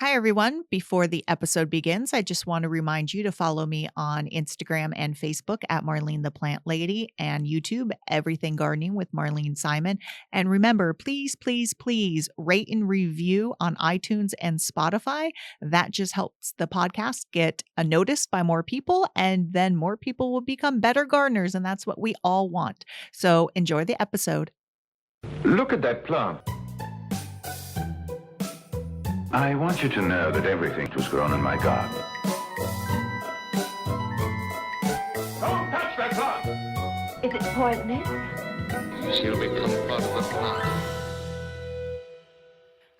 Hi, everyone. Before the episode begins, I just want to remind you to follow me on Instagram and Facebook at Marlene the Plant Lady and YouTube, Everything Gardening with Marlene Simon. And remember, please, please, please rate and review on iTunes and Spotify. That just helps the podcast get noticed by more people, and then more people will become better gardeners. And that's what we all want. So enjoy the episode. Look at that plant. I want you to know that everything was grown in my garden. Don't touch that plant! Is it poisonous? She'll become part of the plant.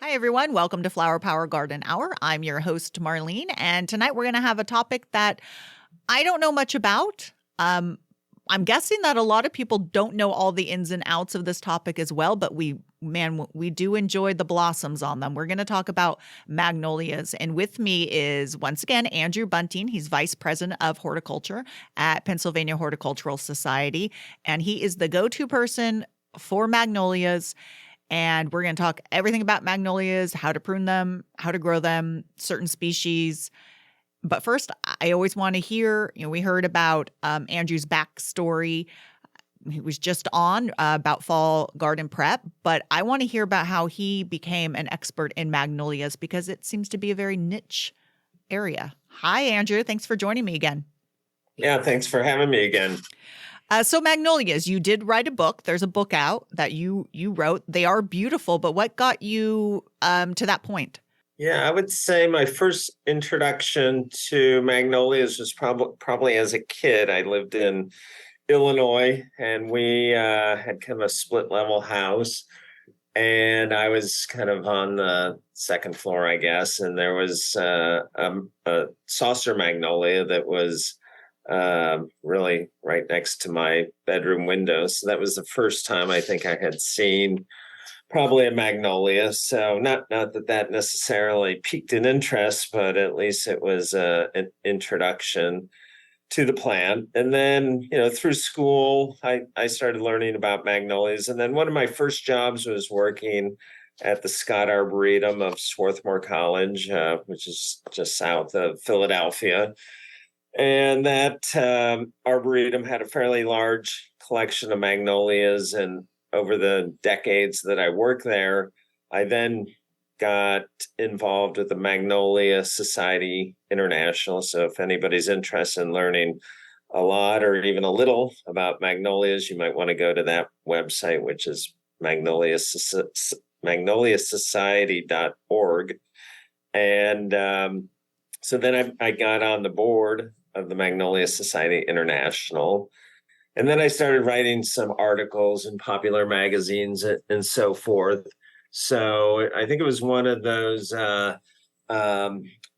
Hi, everyone. Welcome to Flower Power Garden Hour. I'm your host, Marlene, and tonight we're going to have a topic that I don't know much about. I'm guessing that a lot of people don't know all the ins and outs of this topic as well, but we do enjoy the blossoms on them. We're going to talk about magnolias. And with me is, once again, Andrew Bunting. He's Vice President of Horticulture at Pennsylvania Horticultural Society. And he is the go-to person for magnolias. And we're going to talk everything about magnolias, how to prune them, how to grow them, certain species. But first, I always want to hear, we heard about Andrew's backstory. He was just on about fall garden prep, but I want to hear about how he became an expert in magnolias because it seems to be a very niche area. Hi, Andrew. Thanks for joining me again. Yeah, thanks for having me again. So magnolias, you did write a book. There's a book out that you wrote. They are beautiful, but what got you to that point? Yeah, I would say my first introduction to magnolias was probably as a kid. I lived in Illinois, and we had kind of a split level house, and I was kind of on the second floor, I guess, and there was a saucer magnolia that was really right next to my bedroom window. So that was the first time I think I had seen probably a magnolia. So not that necessarily piqued an interest, but at least it was an introduction to the plant. And then, through school, I started learning about magnolias. And then one of my first jobs was working at the Scott Arboretum of Swarthmore College, which is just south of Philadelphia. And that Arboretum had a fairly large collection of magnolias. And over the decades that I worked there, I then got involved with the Magnolia Society International. So if anybody's interested in learning a lot or even a little about magnolias, you might want to go to that website, which is magnoliasociety.org. And so then I got on the board of the Magnolia Society International. And then I started writing some articles in popular magazines and so forth. So I think it was one of those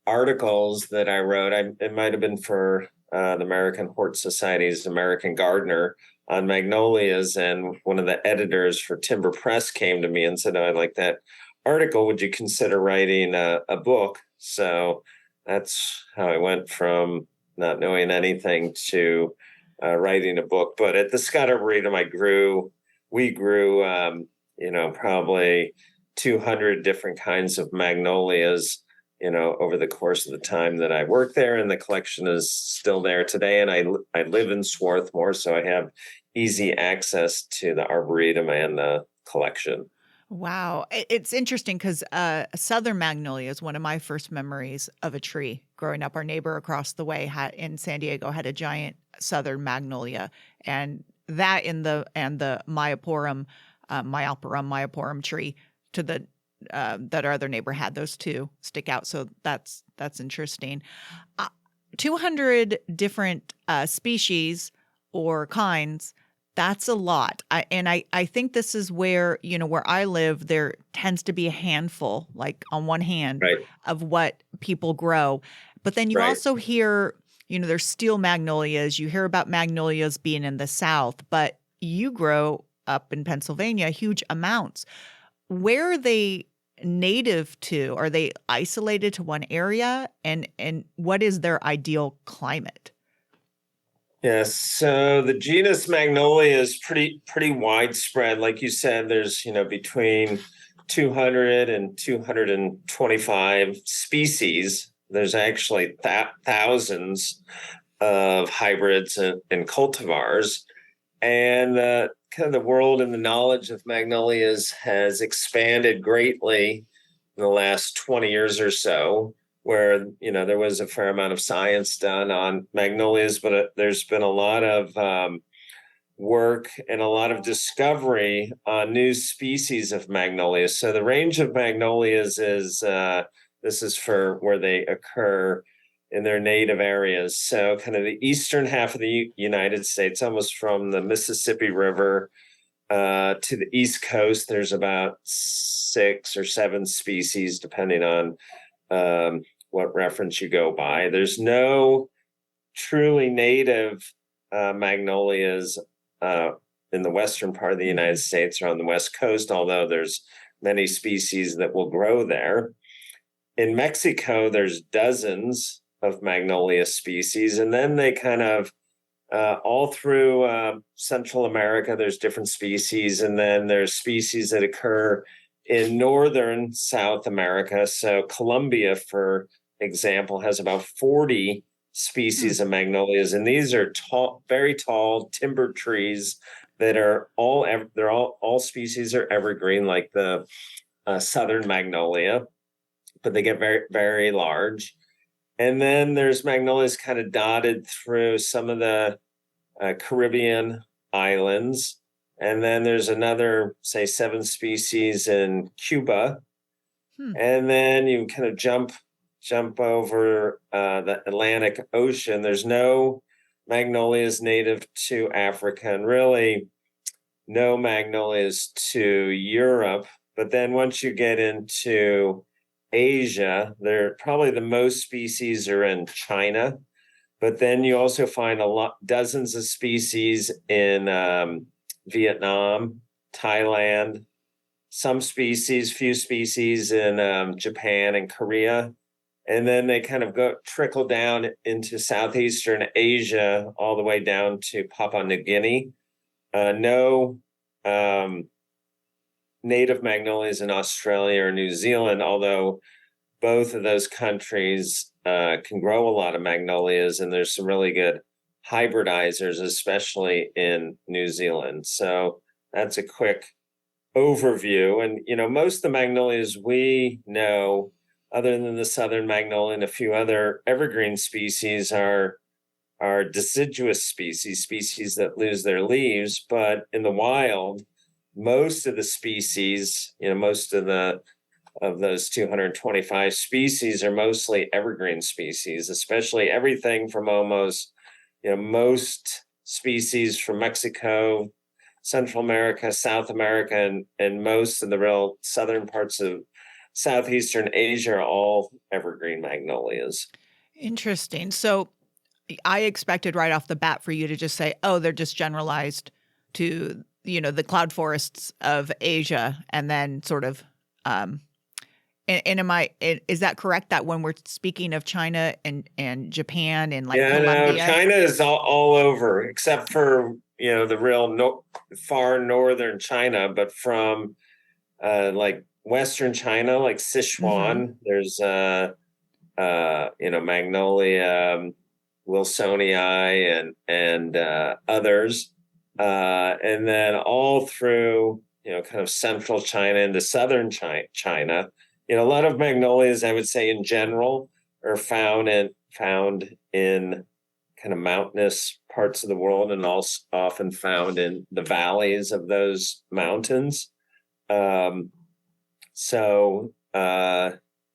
articles that I wrote. It might have been for the American Hort Society's American Gardener on magnolias. And one of the editors for Timber Press came to me and said, "Oh, I like that article. Would you consider writing a book?" So that's how I went from not knowing anything to writing a book. But at the Scott Arboretum, we grew, probably 200 different kinds of magnolias, over the course of the time that I worked there. And the collection is still there today. And I live in Swarthmore, so I have easy access to the Arboretum and the collection. Wow. It's interesting because southern magnolia is one of my first memories of a tree. Growing up, our neighbor across the way in San Diego had a giant southern magnolia, and that the myoporum tree to the that our other neighbor had, those two stick out. So that's interesting. 200 different species or kinds. That's a lot. I think this is where, where I live, there tends to be a handful, like on one hand, Right. of what people grow. But then you Right. also hear, there's steel magnolias. You hear about magnolias being in the South, but you grow up in Pennsylvania huge amounts. Where are they native to? Are they isolated to one area? And what is their ideal climate? Yes, so the genus Magnolia is pretty widespread. Like you said, there's between 200 and 225 species. There's actually thousands of hybrids and cultivars. And kind of the world and the knowledge of magnolias has expanded greatly in the last 20 years or so, where, there was a fair amount of science done on magnolias, but there's been a lot of work and a lot of discovery on new species of magnolias. So the range of magnolias is, this is for where they occur in their native areas. So kind of the eastern half of the United States, almost from the Mississippi River to the East Coast, there's about 6 or 7 species, depending on what reference you go by. There's no truly native magnolias in the western part of the United States or on the West Coast, although there's many species that will grow there. In Mexico, there's dozens of magnolia species, and then they kind of all through Central America, there's different species, and then there's species that occur in northern South America. So Colombia, for example, has about 40 species of magnolias, and these are tall, very tall timber trees that are all species are evergreen, like the southern magnolia, but they get very, very large. And then there's magnolias kind of dotted through some of the Caribbean islands. And then there's another, say, 7 species in Cuba. And then you kind of jump over the Atlantic Ocean. There's no magnolias native to Africa, and really no magnolias to Europe. But then once you get into Asia, there probably the most species are in China, but then you also find dozens of species in Vietnam, Thailand, few species in Japan and Korea, and then they kind of trickle down into Southeastern Asia all the way down to Papua New Guinea. No native magnolias in Australia or New Zealand, although both of those countries can grow a lot of magnolias, and there's some really good hybridizers, especially in New Zealand. So that's a quick overview. And, most of the magnolias we know, other than the southern magnolia and a few other evergreen species, are deciduous species that lose their leaves. But in the wild, most of the species, most of those 225 species are mostly evergreen species, especially everything from almost, most species from Mexico, Central America, South America, and most of the real southern parts of Southeastern Asia are all evergreen magnolias. Interesting. So I expected right off the bat for you to just say, oh, they're just generalized to, the cloud forests of Asia, and then sort of, is that correct that when we're speaking of China and Japan and Colombia? No, China is all over, except for, the real far northern China, but from Western China, like Sichuan, there's Magnolia wilsonii and others. And then all through, kind of central China into southern China, a lot of magnolias, I would say in general, are found in kind of mountainous parts of the world, and also often found in the valleys of those mountains. And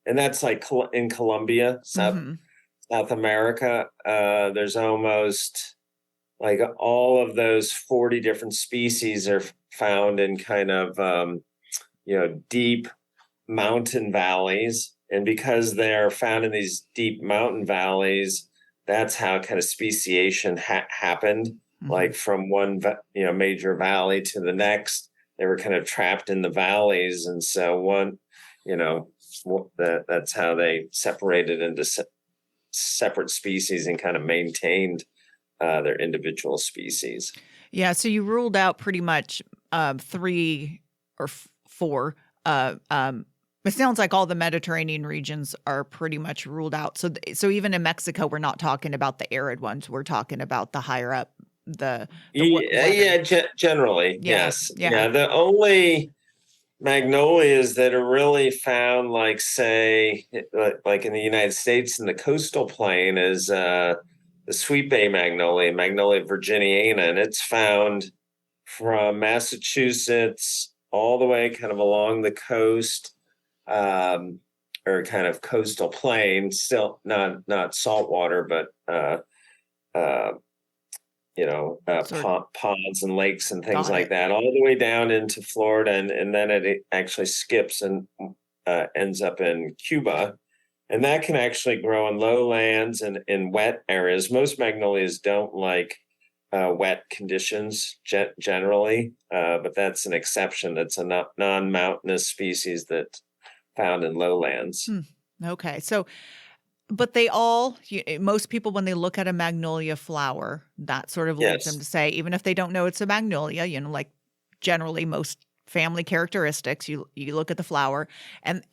that's like in Colombia, South America, there's almost like all of those 40 different species are found in kind of, deep mountain valleys. And because they're found in these deep mountain valleys, that's how kind of speciation happened. Like from one, major valley to the next, they were kind of trapped in the valleys. And so that's how they separated into separate species and kind of maintained their individual species. Yeah. So you ruled out pretty much 3 or 4 it sounds like all the Mediterranean regions are pretty much ruled out. So even in Mexico, we're not talking about the arid ones. We're talking about the higher up, wetter. Generally, Yeah, yes. yeah. Yeah, the only magnolias that are really found, like say, like in the United States in the coastal plain, is the sweet bay magnolia, Magnolia virginiana, and it's found from Massachusetts all the way kind of along the coast, or kind of coastal plain, still not saltwater, but uh, Sort ponds and lakes and things got like it. that, all the way down into Florida, and then it actually skips and ends up in Cuba. And that can actually grow in lowlands and in wet areas. Most magnolias don't like wet conditions generally, but that's an exception. That's a non-mountainous species that found in lowlands. Okay. But most people, when they look at a magnolia flower, that sort of leads them Yes, to say, even if they don't know it's a magnolia, like generally most family characteristics, you look at the flower, and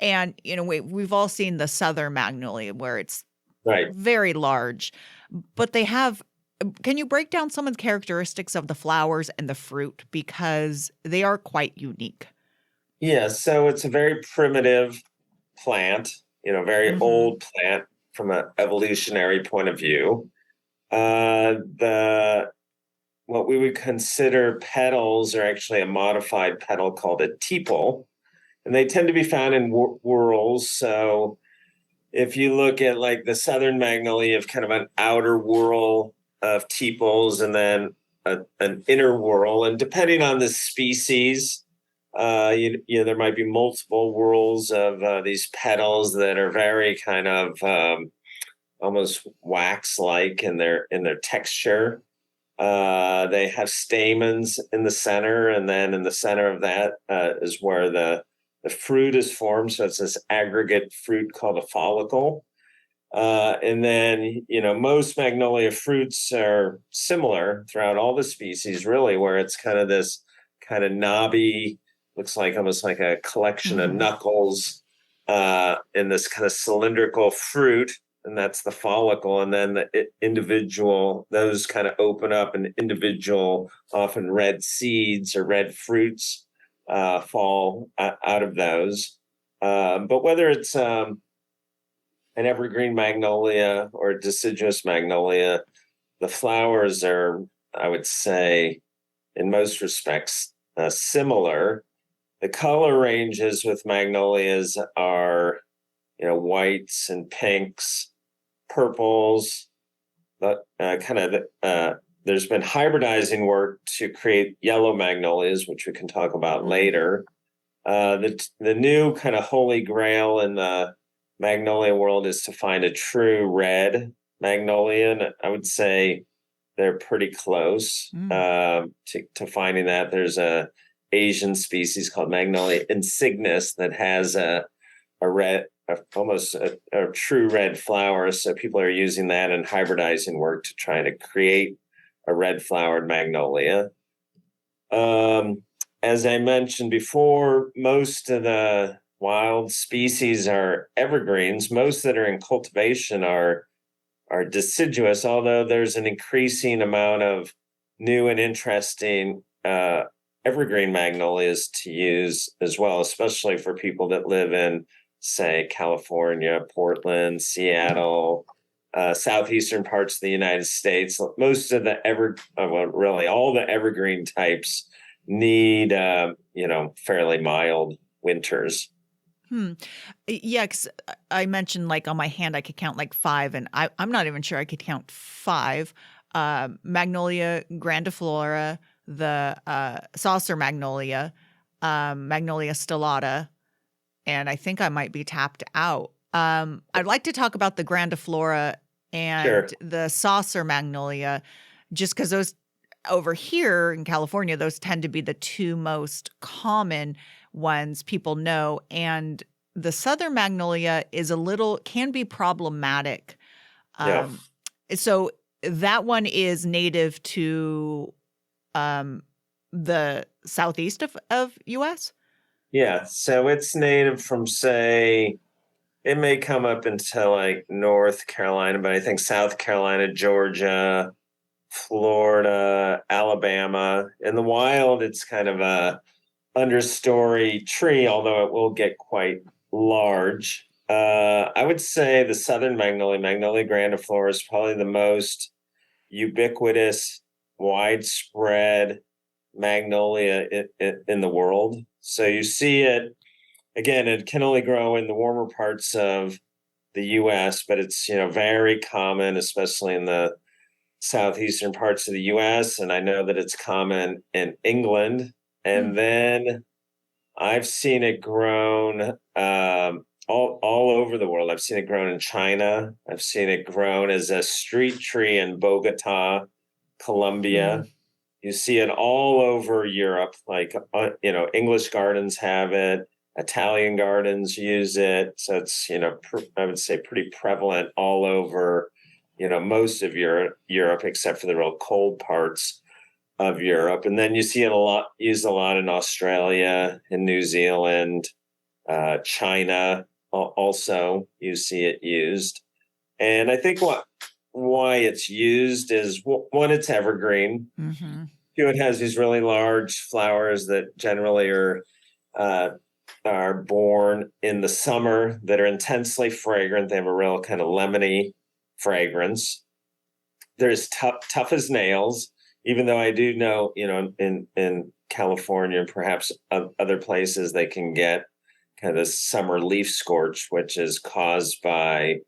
we've all seen the southern magnolia where it's right. very large, but can you break down some of the characteristics of the flowers and the fruit, because they are quite unique? Yeah, so it's a very primitive plant, very Mm-hmm. old plant from an evolutionary point of view. The What we would consider petals are actually a modified petal called a tepal, and they tend to be found in whorls. So if you look at like the southern magnolia, you have kind of an outer whorl of tepals and then an inner whorl, and depending on the species, there might be multiple whorls of these petals that are very kind of almost wax-like in their texture. They have stamens in the center, and then in the center of that is where the fruit is formed. So it's this aggregate fruit called a follicle. And then, most magnolia fruits are similar throughout all the species, really, where it's kind of this kind of knobby, looks like almost like a collection of Mm-hmm. knuckles in this kind of cylindrical fruit. And that's the follicle. And then the individual, those kind of open up, and individual, often red seeds or red fruits fall out of those. But whether it's an evergreen magnolia or a deciduous magnolia, the flowers are, I would say, in most respects, similar. The color ranges with magnolias are, whites and pinks, purples, but there's been hybridizing work to create yellow magnolias, which we can talk about later. The new kind of holy grail in the magnolia world is to find a true red magnolia, and I would say they're pretty close to finding that. There's a Asian species called Magnolia insignis that has a red, almost a true red flower. So people are using that in hybridizing work to try to create a red flowered magnolia. As I mentioned before, most of the wild species are evergreens. Most that are in cultivation are deciduous, although there's an increasing amount of new and interesting evergreen magnolias to use as well, especially for people that live in, say, California, Portland, Seattle, southeastern parts of the United States. Most of the really all the evergreen types need, fairly mild winters. Yeah, 'cause I mentioned, like, on my hand, I could count like 5, and I'm not even sure I could count 5. Magnolia grandiflora, the saucer magnolia, Magnolia stellata, and I think I might be tapped out. I'd like to talk about the grandiflora Sure. and the saucer magnolia, just because those over here in California, those tend to be the two most common ones people know. And the southern magnolia can be problematic. Yeah. Um, so that one is native to the southeast of US. Yeah. So it's native from, say, it may come up into like North Carolina, but I think South Carolina, Georgia, Florida, Alabama. In the wild, it's kind of a understory tree, although it will get quite large. I would say the southern magnolia, Magnolia grandiflora, is probably the most ubiquitous, widespread magnolia in the world. So you see it again. It can only grow in the warmer parts of the U.S., but it's very common, especially in the southeastern parts of the U.S. And I know that it's common in England. And then I've seen it grown all over the world. I've seen it grown in China. I've seen it grown as a street tree in Bogota, Colombia. You see it all over Europe. Like English gardens have it. Italian gardens use it. So it's I would say pretty prevalent all over most of Europe, except for the real cold parts of Europe. And then you see it used a lot in Australia, in New Zealand, China. Also, you see it used. And I think why it's used is one, it's evergreen. Mm-hmm. Two, it has these really large flowers that generally are born in the summer that are intensely fragrant. They have a real kind of lemony fragrance. They're as tough as nails, even though I do know, in California and perhaps other places, they can get kind of this summer leaf scorch, which is caused by,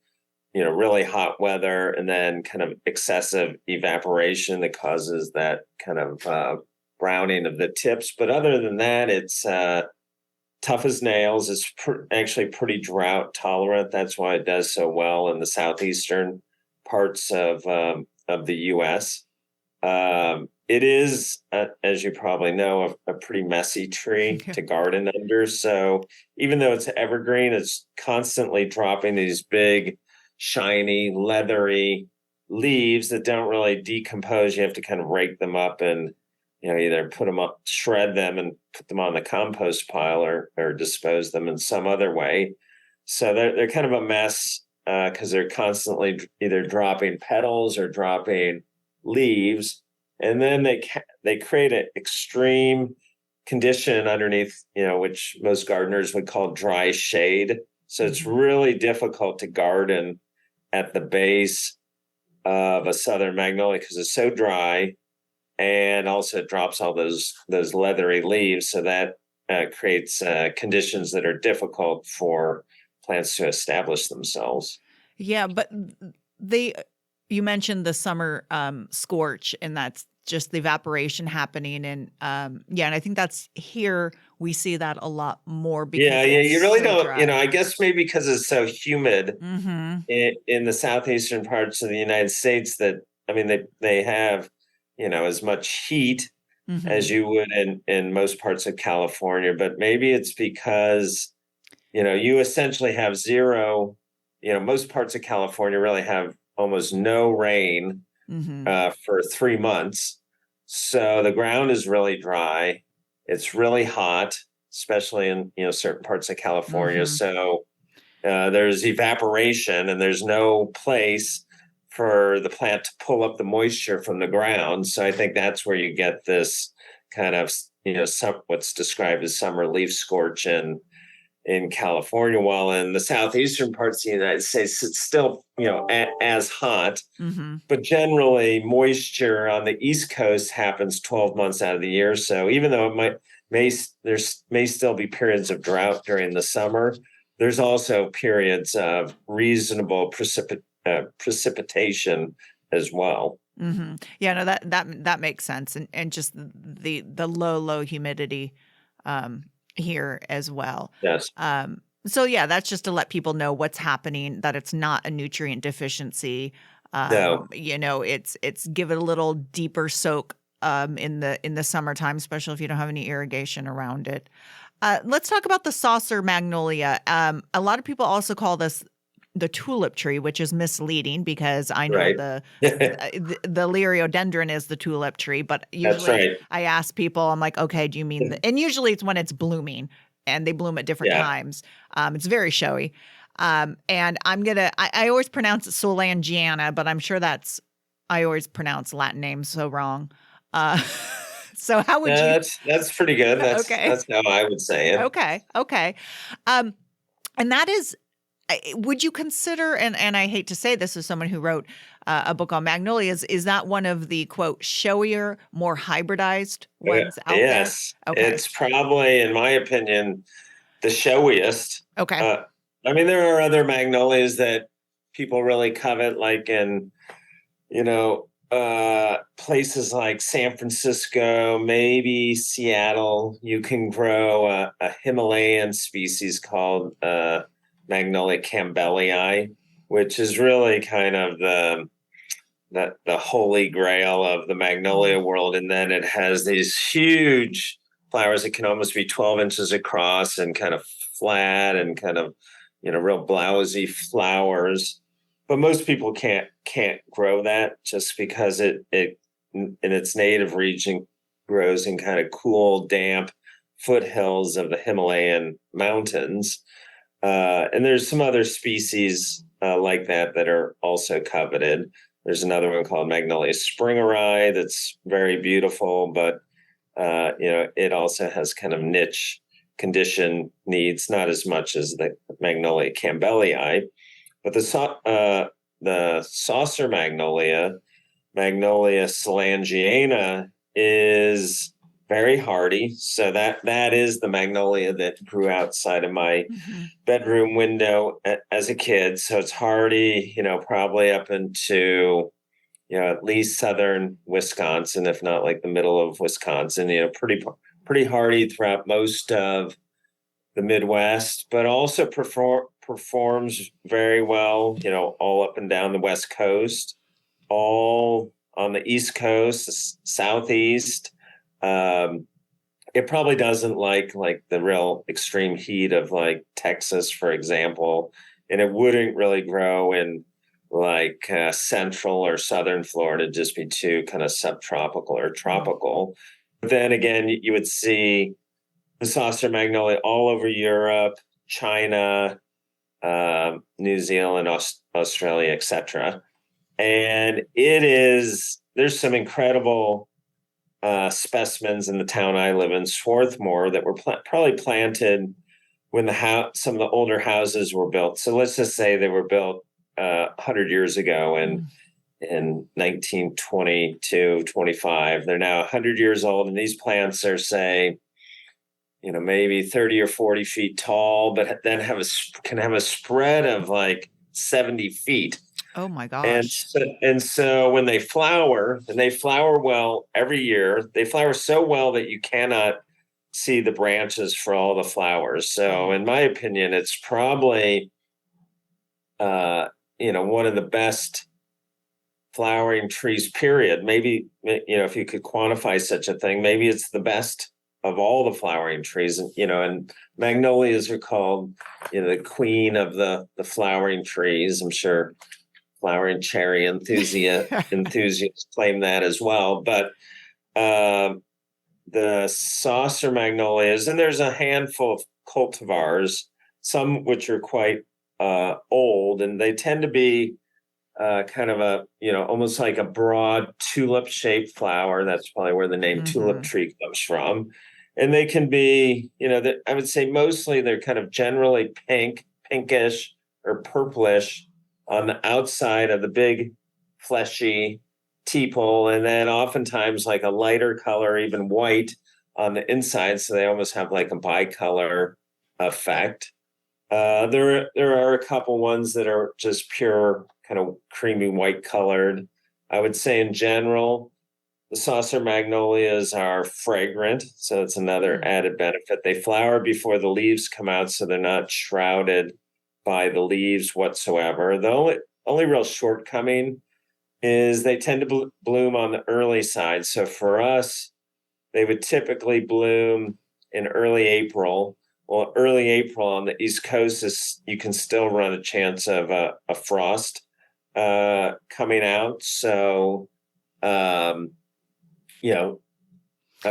really hot weather and then kind of excessive evaporation that causes that kind of browning of the tips. But other than that, it's tough as nails. It's actually pretty drought tolerant. That's why it does so well in the southeastern parts of the U.S. It is, as you probably know, a pretty messy tree to garden under. So even though it's evergreen, it's constantly dropping these big, shiny, leathery leaves that don't really decompose. You have to kind of rake them up and either put them up, shred them, and put them on the compost pile, or dispose them in some other way. So they're kind of a mess because they're constantly either dropping petals or dropping leaves. And then they create an extreme condition underneath, which most gardeners would call dry shade. So it's really difficult to garden at the base of a southern magnolia because it's so dry, and also it drops all those leathery leaves. So that creates conditions that are difficult for plants to establish themselves. Yeah, but you mentioned the summer scorch, and that's just the evaporation happening. And and I think that's here we see that a lot more. Because you really so don't, dry. I guess maybe because it's so humid Mm-hmm. in the southeastern parts of the United States that, they have, as much heat Mm-hmm. as you would in most parts of California. But maybe it's because, you essentially have zero, most parts of California really have almost no rain for 3 months. So the ground is really dry. It's really hot, especially in, certain parts of California. Mm-hmm. So there's evaporation, and there's no place for the plant to pull up the moisture from the ground. So I think that's where you get this kind of, what's described as summer leaf scorch in California, while in the southeastern parts of the United States, it's still, as hot. Mm-hmm. But generally, moisture on the East Coast happens 12 months out of the year. So even though there may still be periods of drought during the summer, there's also periods of reasonable precipitation as well. Mm-hmm. Yeah, no, that makes sense, and just the low humidity here as well. Yes. So yeah, that's just to let people know what's happening, that it's not a nutrient deficiency. No. It's give it a little deeper soak in the summertime, especially if you don't have any irrigation around it. Let's talk about the saucer magnolia. A lot of people also call this the tulip tree, which is misleading because I know Right. the Rhododendron is the tulip tree, but That's usually right. I ask people, I'm like, okay, do you mean and usually it's when it's blooming. and they bloom at different Yeah. times. It's very showy. And I always pronounce it Solangiana, but I'm sure I always pronounce Latin names so wrong. So how would you? That's pretty good. Okay. That's how I would say it. Okay. And that is, would you consider, and I hate to say this as someone who wrote a book on magnolias, is that one of the, quote, showier, more hybridized ones out Yes. there? Okay. It's probably, in my opinion, the showiest. Okay. I mean, there are other magnolias that people really covet, like in, places like San Francisco, maybe Seattle. You can grow a Himalayan species called Magnolia Camellia, which is really kind of the holy grail of the magnolia world. And then it has these huge flowers that can almost be 12 inches across and kind of flat and kind of, real blousy flowers. But most people can't grow that just because it in its native region grows in kind of cool, damp foothills of the Himalayan mountains. And there's some other species like that are also coveted. There's another one called Magnolia springeri that's very beautiful, but it also has kind of niche condition needs, not as much as the Magnolia Camellia. But the saucer magnolia, Magnolia solangiana, is very hardy. So that is the magnolia that grew outside of my bedroom window as a kid. So it's hardy, probably up into, at least southern Wisconsin, if not like the middle of Wisconsin. Pretty hardy throughout most of the Midwest, but also performs very well, all up and down the West Coast, all on the East Coast, the Southeast. It probably doesn't like the real extreme heat of like Texas, for example, and it wouldn't really grow in like central or southern Florida. It'd just be too kind of subtropical or tropical. But then again, you would see the saucer magnolia all over Europe, China, New Zealand, Australia, etc. And there's some incredible specimens in the town I live in, Swarthmore, that were probably planted when some of the older houses were built. So let's just say they were built 100 years ago in 1922, 25. They're now 100 years old, and these plants are, say, maybe 30 or 40 feet tall, but then can have a spread of like 70 feet. Oh my gosh. And so when they flower, and they flower well every year, they flower so well that you cannot see the branches for all the flowers. So in my opinion, it's probably, one of the best flowering trees, period. Maybe, if you could quantify such a thing, maybe it's the best of all the flowering trees. And magnolias are called, the queen of the flowering trees. I'm sure flowering cherry enthusiasts claim that as well. But the saucer magnolias, and there's a handful of cultivars, some which are quite old, and they tend to be kind of a, almost like a broad tulip-shaped flower. That's probably where the name tulip tree comes from. And they can be, I would say mostly they're kind of generally pinkish or purplish on the outside of the big fleshy tepal, and then oftentimes like a lighter color, even white on the inside. So they almost have like a bicolor effect. There are a couple ones that are just pure kind of creamy white colored. I would say in general, the saucer magnolias are fragrant, so it's another added benefit. They flower before the leaves come out, so they're not shrouded by the leaves whatsoever. The only real shortcoming is they tend to bloom on the early side. So for us, they would typically bloom in early April. Well, early April on the East Coast you can still run a chance of a frost coming out. So, I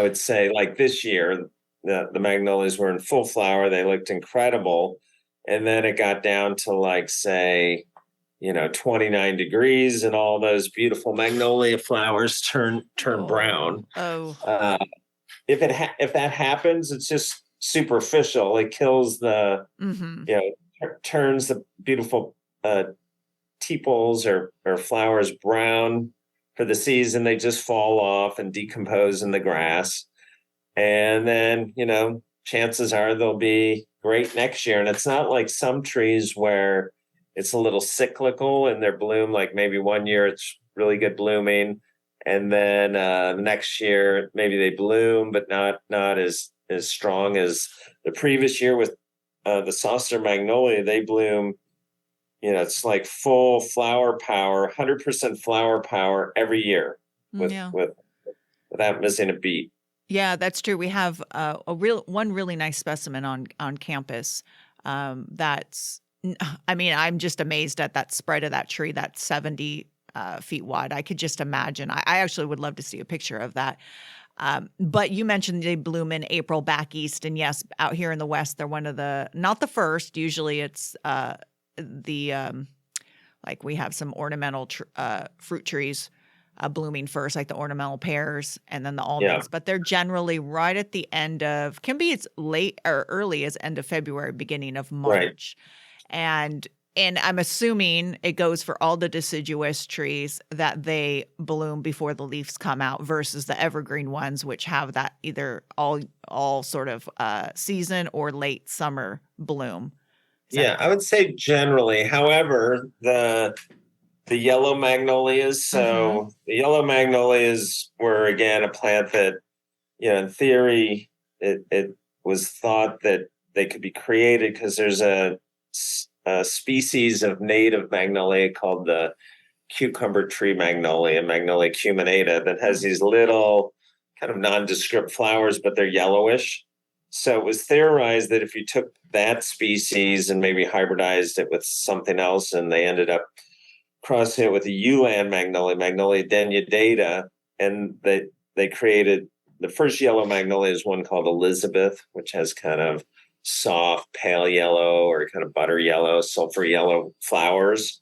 would say like this year, the magnolias were in full flower. They looked incredible. And then it got down to like, say, 29 degrees, and all those beautiful magnolia flowers turn brown. Oh. If that happens, it's just superficial. It kills the, turns the beautiful tepals or flowers brown for the season. They just fall off and decompose in the grass. And then, chances are they'll be great next year. And it's not like some trees where it's a little cyclical in their bloom. Like maybe one year it's really good blooming, and then next year maybe they bloom, but not as strong as the previous year. With the saucer magnolia, they bloom. It's like full flower power, 100% flower power every year, without missing a beat. Yeah, that's true. We have one really nice specimen on campus. I'm just amazed at that spread of that tree. That's 70 feet wide. I could just imagine. I actually would love to see a picture of that. But you mentioned they bloom in April back east, and yes, out here in the West, they're one of not the first. Usually, it's like we have some ornamental fruit trees blooming first, like the ornamental pears and then the almonds. But they're generally right at the end of, can be as late or early as end of February, beginning of March. Right. And I'm assuming it goes for all the deciduous trees that they bloom before the leaves come out versus the evergreen ones, which have that either all sort of season or late summer bloom. I would say generally. However, the yellow magnolias. So the yellow magnolias were, again, a plant that, in theory, it was thought that they could be created because there's a species of native magnolia called the cucumber tree magnolia, Magnolia cuminata, that has these little kind of nondescript flowers, but they're yellowish. So it was theorized that if you took that species and maybe hybridized it with something else, and they ended up crossing it with a Uland magnolia, Magnolia denudata, and they created the first yellow magnolia is one called Elizabeth, which has kind of soft pale yellow or kind of butter yellow, sulfur yellow flowers.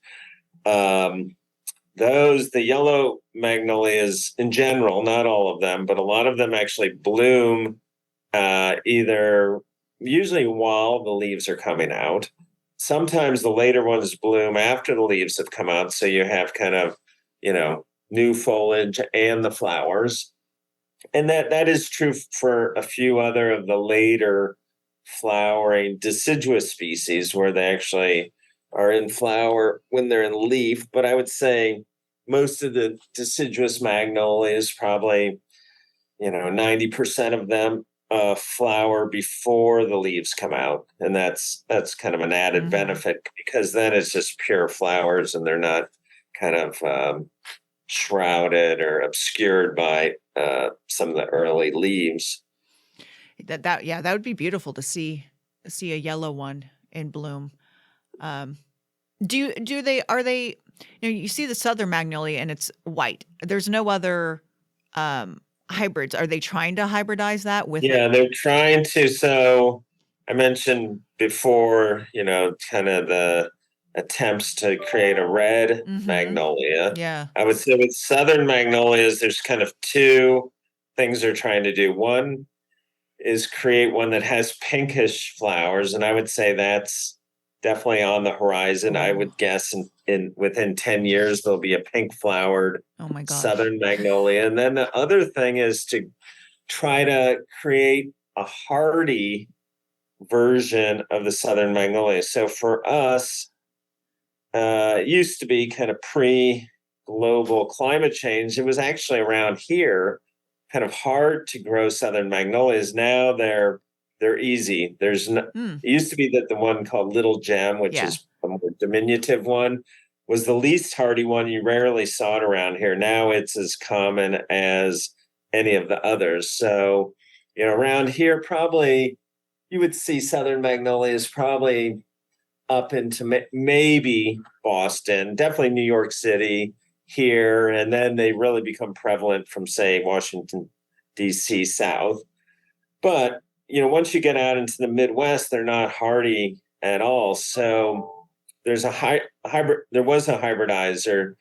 The yellow magnolias in general, not all of them, but a lot of them actually bloom either usually while the leaves are coming out. Sometimes the later ones bloom after the leaves have come out. So you have kind of, new foliage and the flowers. And that is true for a few other of the later flowering deciduous species where they actually are in flower when they're in leaf. But I would say most of the deciduous magnolias, probably, 90% of them flower before the leaves come out. And that's kind of an added benefit, because then it's just pure flowers and they're not kind of shrouded or obscured by some of the early leaves. That would be beautiful to see a yellow one in bloom. Are they you see the southern magnolia and it's white. There's no other hybrids. Are they trying to hybridize that with they're trying to. So I mentioned before, kind of the attempts to create a red magnolia. Yeah. I would say with southern magnolias, there's kind of two things they're trying to do. One is create one that has pinkish flowers, and I would say that's definitely on the horizon. I would guess in within 10 years there'll be a pink flowered southern magnolia. And then the other thing is to try to create a hardy version of the southern magnolia. So for us, it used to be kind of pre-global climate change. It was actually around here kind of hard to grow southern magnolias. Now they're easy. It used to be that the one called Little Gem, which is a more diminutive one, was the least hardy one. You rarely saw it around here. Now it's as common as any of the others. So, around here, probably you would see southern magnolias probably up into maybe Boston, definitely New York City here. And then they really become prevalent from, say, Washington, D.C. south. But once you get out into the Midwest, they're not hardy at all. So there's a hybrid. There was a hybridizer,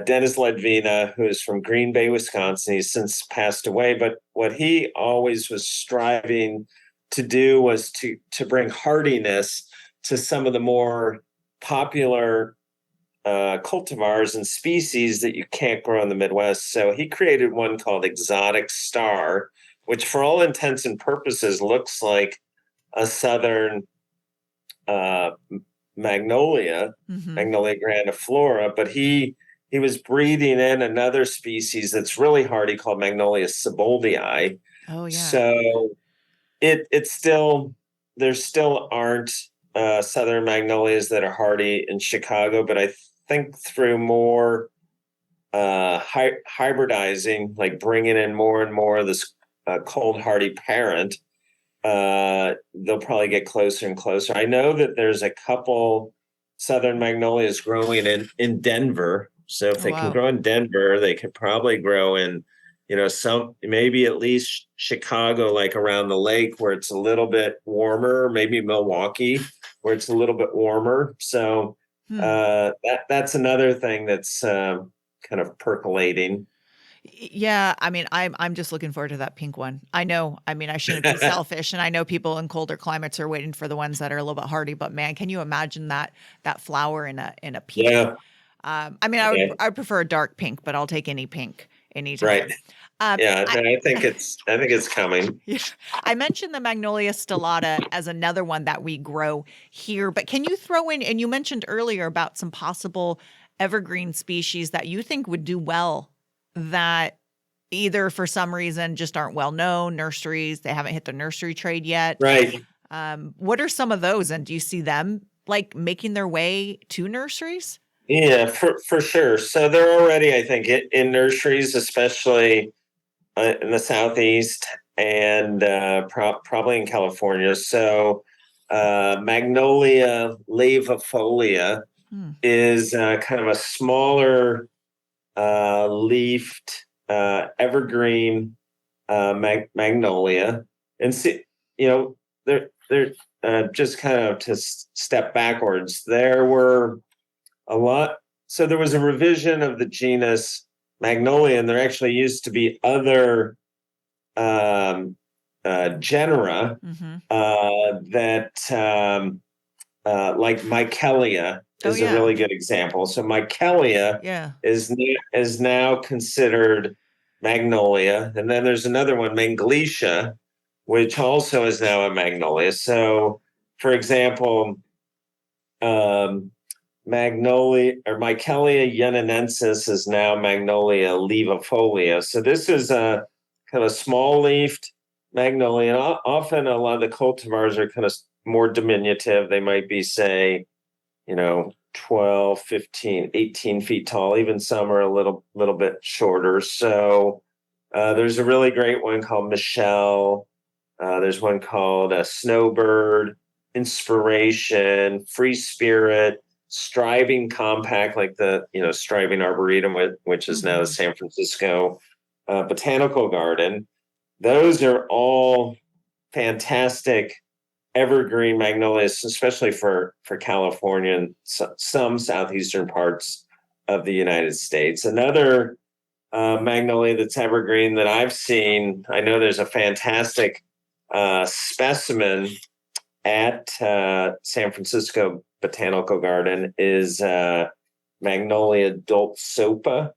Dennis Ledvina, who is from Green Bay, Wisconsin. He's since passed away, but what he always was striving to do was to bring hardiness to some of the more popular cultivars and species that you can't grow in the Midwest. So he created one called Exotic Star, which for all intents and purposes looks like a southern magnolia, Magnolia grandiflora, but he was breeding in another species that's really hardy called Magnolia sieboldii. Oh yeah. So it's still, there still aren't southern magnolias that are hardy in Chicago, but I think through more hybridizing, like bringing in more and more of this cold hardy parent, they'll probably get closer and closer. I know that there's a couple southern magnolias growing in Denver. So if they can grow in Denver, they could probably grow in, some, maybe at least Chicago, like around the lake where it's a little bit warmer, maybe Milwaukee where it's a little bit warmer. So that's another thing that's kind of percolating. Yeah, I mean, I'm just looking forward to that pink one. I know, I mean, I shouldn't be selfish, and I know people in colder climates are waiting for the ones that are a little bit hardy. But man, can you imagine that flower in a pink? Yeah. I mean, I prefer a dark pink, but I'll take any pink anytime. Right. Yeah, I think it's coming. Yeah. I mentioned the Magnolia stellata as another one that we grow here, but can you throw in? And you mentioned earlier about some possible evergreen species that you think would do well, that either for some reason just aren't well known, nurseries, they haven't hit the nursery trade yet. Right. What are some of those? And do you see them like making their way to nurseries? Yeah, for sure. So they're already, I think, in nurseries, especially in the Southeast and probably in California. So Magnolia laevifolia is kind of a smaller leafed evergreen magnolia, and they're just kind of to step backwards. There were a lot. So there was a revision of the genus Magnolia, and there actually used to be other genera that like Michelia is a really good example. So Michelia is now considered Magnolia. And then there's another one, Mangletia, which also is now a Magnolia. So, for example, Magnolia or Michelia yenonensis is now Magnolia laevifolia. So this is a kind of small leafed magnolia. And often a lot of the cultivars are kind of more diminutive. They might be, say, 12, 15, 18 feet tall. Even some are a little bit shorter. So there's a really great one called Michelle. There's one called Snowbird, Inspiration, Free Spirit, Striving Compact, like the Striving Arboretum, which is now the San Francisco Botanical Garden. Those are all fantastic evergreen magnolias, especially for California and some southeastern parts of the United States. Another magnolia that's evergreen that I've seen, I know there's a fantastic specimen at San Francisco Botanical Garden, is Magnolia dulcopa.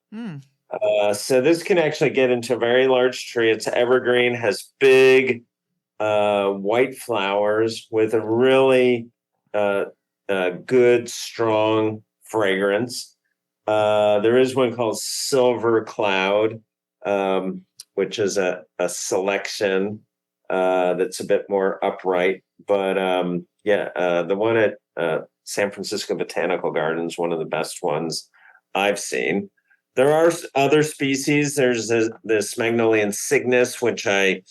So this can actually get into a very large tree. It's evergreen, has big white flowers with a really good, strong fragrance. There is one called Silver Cloud, which is a selection that's a bit more upright. But the one at San Francisco Botanical Garden is one of the best ones I've seen. There are other species. There's this Magnolia insignis, which I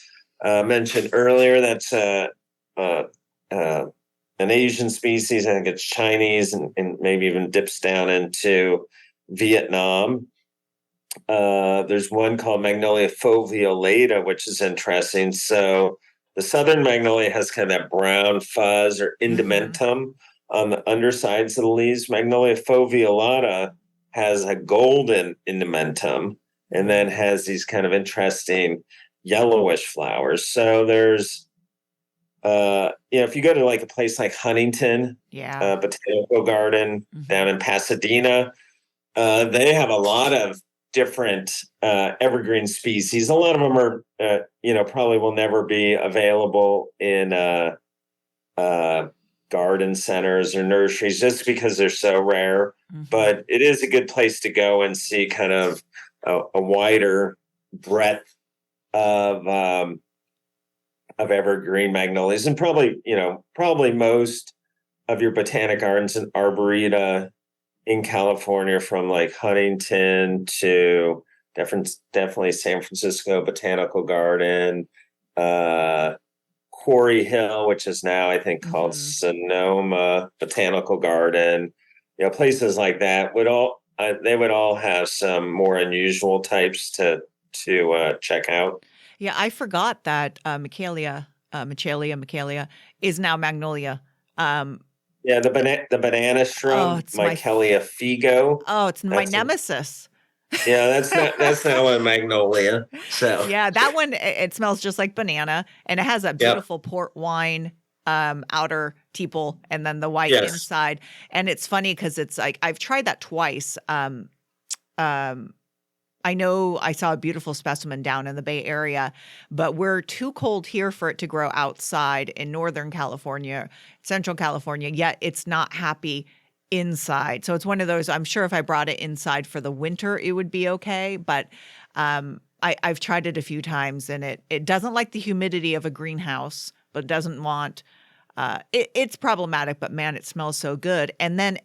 mentioned earlier. That's an Asian species. I think it's Chinese and maybe even dips down into Vietnam. There's one called Magnolia foveolata, which is interesting. So the southern magnolia has kind of that brown fuzz or indumentum on the undersides of the leaves. Magnolia foveolata has a golden indumentum and then has these kind of interesting yellowish flowers. So there's, if you go to like a place like Huntington, Yeah. Botanical Garden down in Pasadena, they have a lot of different evergreen species. A lot of them are, probably will never be available in garden centers or nurseries just because they're so rare. But it is a good place to go and see kind of a wider breadth of evergreen magnolias, and probably most of your botanic gardens and arboreta in California, from like Huntington to definitely San Francisco Botanical Garden, Quarry Hill, which is now I think called Sonoma Botanical Garden. Places like that would all have some more unusual types to check out. Yeah, I forgot that Michaelia is now Magnolia. The banana shrub, it's Michaelia figo. Oh, it's my nemesis. That's not a magnolia. So yeah, that one it smells just like banana, and it has that beautiful port wine outer tepal and then the white inside. And it's funny because it's like I've tried that twice. I know I saw a beautiful specimen down in the Bay Area, but we're too cold here for it to grow outside in Northern California, Central California, yet it's not happy inside. So it's one of those, I'm sure if I brought it inside for the winter, it would be okay. But I've tried it a few times, and it doesn't like the humidity of a greenhouse, but doesn't want, it's problematic, but man, it smells so good. And then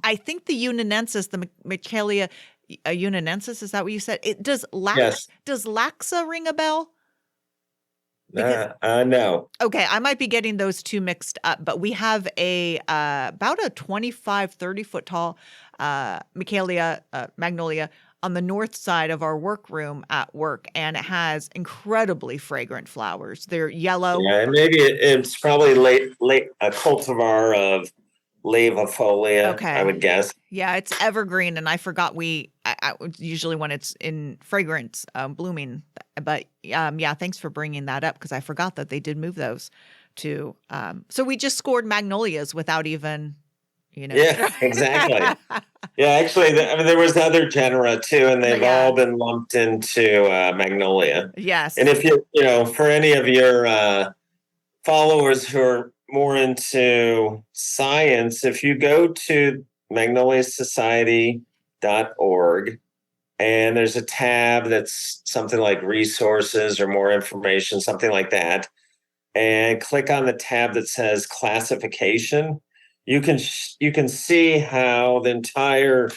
I think the Unionensis, the Michaelia Unionensis, is that what you said? Does Laxa ring a bell? No. Okay, I might be getting those two mixed up, but we have about a 25, 30 foot tall Magnolia on the north side of our workroom at work, and it has incredibly fragrant flowers. They're yellow. Yeah, maybe it's probably late a cultivar of Lavifolia, okay. I would guess. Yeah, it's evergreen, and I forgot I usually when it's in fragrance blooming. But thanks for bringing that up, because I forgot that they did move those to. So we just scored magnolias without even, Yeah, exactly. Yeah, actually, there was other genera too, and they've all been lumped into Magnolia. Yes. And if for any of your followers who are more into science, if you go to magnoliasociety.org, and there's a tab that's something like resources or more information, something like that, and click on the tab that says classification, you can see how the entire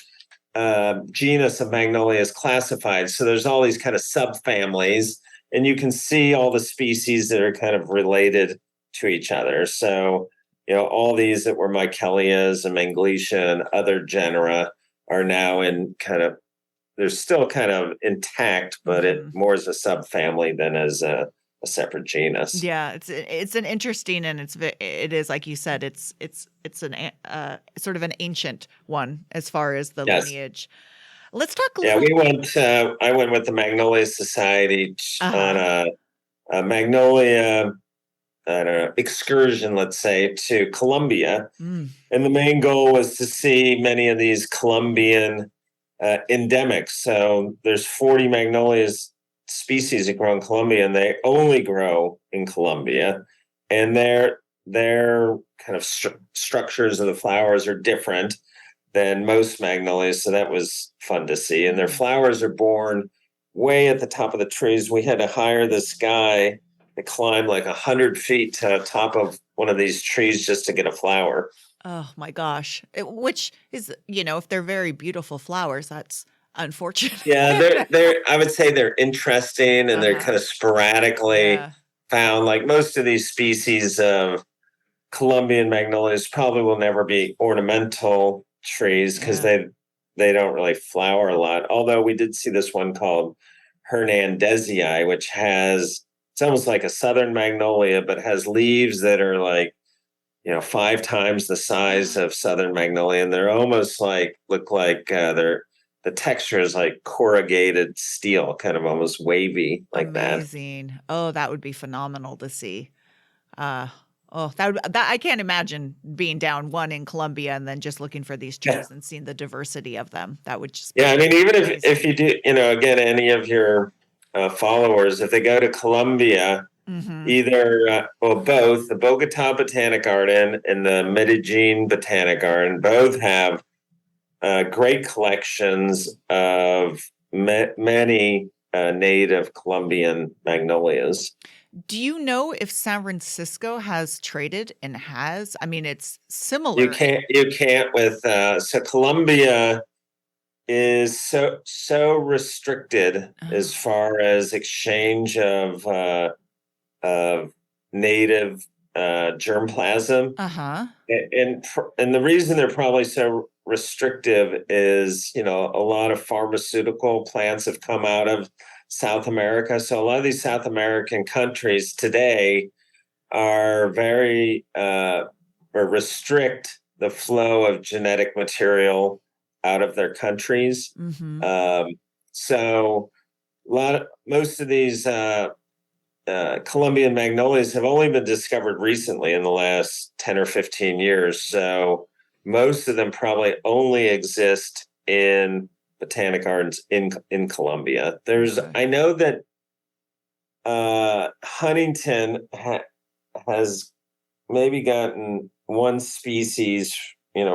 genus of Magnolia is classified. So there's all these kind of subfamilies, and you can see all the species that are kind of related to each other. So, all these that were Michaelias and Mangletia and other genera are now they're still kind of intact, but it more as a subfamily than as a separate genus. Yeah, it's an interesting, and it is like you said, it's an sort of an ancient one as far as the lineage. Let's talk a little. Yeah, I went with the Magnolia Society on a Magnolia excursion, let's say, to Colombia. And the main goal was to see many of these Colombian endemics. So there's 40 Magnolias species that grow in Colombia, and they only grow in Colombia. And their kind of structures of the flowers are different than most magnolias. So that was fun to see. And their flowers are born way at the top of the trees. We had to hire this guy to climb like 100 feet to the top of one of these trees just to get a flower. Oh my gosh. Which is, if they're very beautiful flowers, that's unfortunate. Yeah, I would say they're interesting, and they're kind of sporadically found. Like most of these species of Colombian magnolias probably will never be ornamental trees because they don't really flower a lot. Although we did see this one called Hernandezii, which has it's almost like a southern magnolia, but has leaves that are like, 5 times the size of southern magnolia, and they're almost look like the texture is like corrugated steel, kind of almost wavy like that. Amazing. Oh, that would be phenomenal to see. Uh, that I can't imagine being down one in Colombia and then just looking for these trees and seeing the diversity of them. That would just be Yeah, I mean, even if amazing. you do, again, any of your followers, if they go to Colombia, Mm-hmm. either both the Bogota Botanic Garden and the Medellin Botanic Garden both have great collections of many native Colombian magnolias. Do you know if San Francisco has traded and has? I mean, it's similar. You can't with so Colombia is so restricted as far as exchange of native germplasm. Uh-huh. And the reason they're probably so restrictive is, a lot of pharmaceutical plants have come out of South America. So a lot of these South American countries today are very or restrict the flow of genetic material out of their countries. Mm-hmm. So most of these Colombian magnolias have only been discovered recently in the last 10 or 15 years. So most of them probably only exist in botanic gardens in Colombia. I know that Huntington has maybe gotten one species,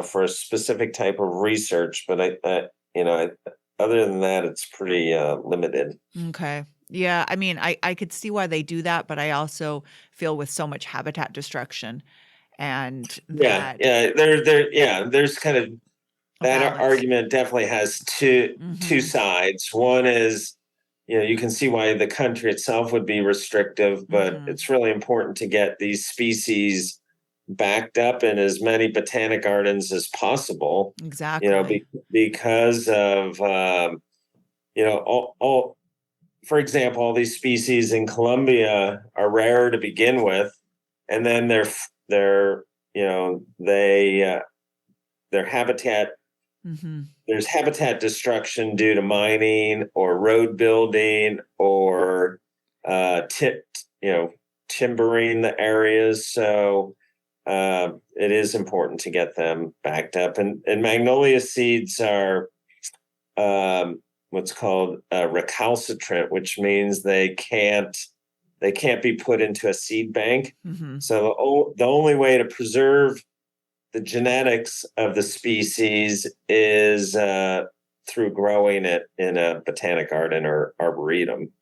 for a specific type of research, but other than that, it's pretty limited. Okay. Yeah, I mean, I could see why they do that, but I also feel with so much habitat destruction and that There's kind of that balance. argument definitely has two sides. One is, you can see why the country itself would be restrictive, but it's really important to get these species backed up in as many botanic gardens as possible. Exactly. Because of all for example, all these species in Colombia are rare to begin with, and then their habitat. Mm-hmm. There's habitat destruction due to mining or road building or timbering the areas. So it is important to get them backed up. And magnolia seeds are what's called recalcitrant, which means they can't be put into a seed bank. Mm-hmm. So the only way to preserve the genetics of the species is through growing it in a botanic garden or arboretum.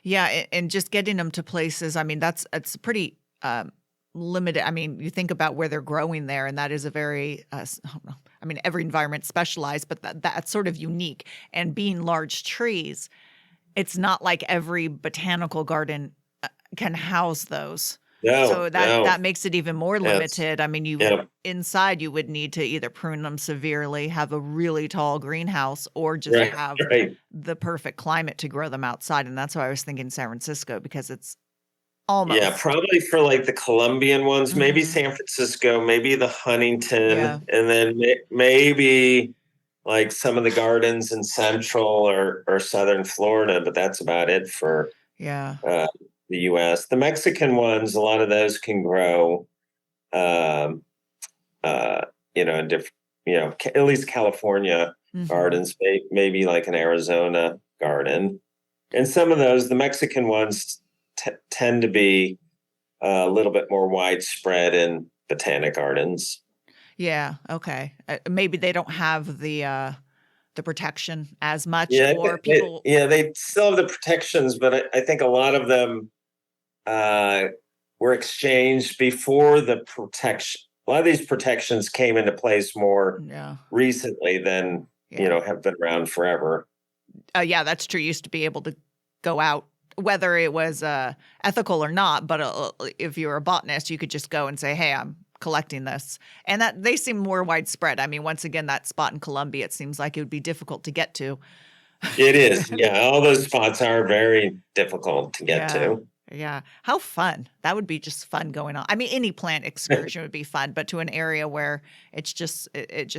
Yeah, and just getting them to places. I mean, it's pretty limited. I mean, you think about where they're growing there, and that is a very, I mean, every environment specialized, but that's sort of unique. And being large trees, it's not like every botanical garden can house those. So that makes it even more limited. I mean, inside you would need to either prune them severely, have a really tall greenhouse, or just have the perfect climate to grow them outside. And that's why I was thinking San Francisco, because it's almost. Yeah, probably for like the Colombian ones, maybe San Francisco, maybe the Huntington, and then maybe like some of the gardens in central or southern Florida, but that's about it for the U.S. The Mexican ones, a lot of those can grow, in different, at least California gardens, maybe like an Arizona garden. And some of those, the Mexican ones tend to be a little bit more widespread in botanic gardens. Yeah. Okay. Maybe they don't have the protection as much, or people. They still have the protections, but I think a lot of them were exchanged before the protection. A lot of these protections came into place more recently than have been around forever. Yeah, that's true. You used to be able to go out, whether it was ethical or not, but if you were a botanist, you could just go and say, hey, I'm collecting this. And that they seem more widespread. I mean, once again, that spot in Colombia, it seems like it would be difficult to get to. It is. Yeah. All those spots are very difficult to get to. Yeah. How fun. That would be just fun going on. I mean, any plant excursion would be fun, but to an area where it just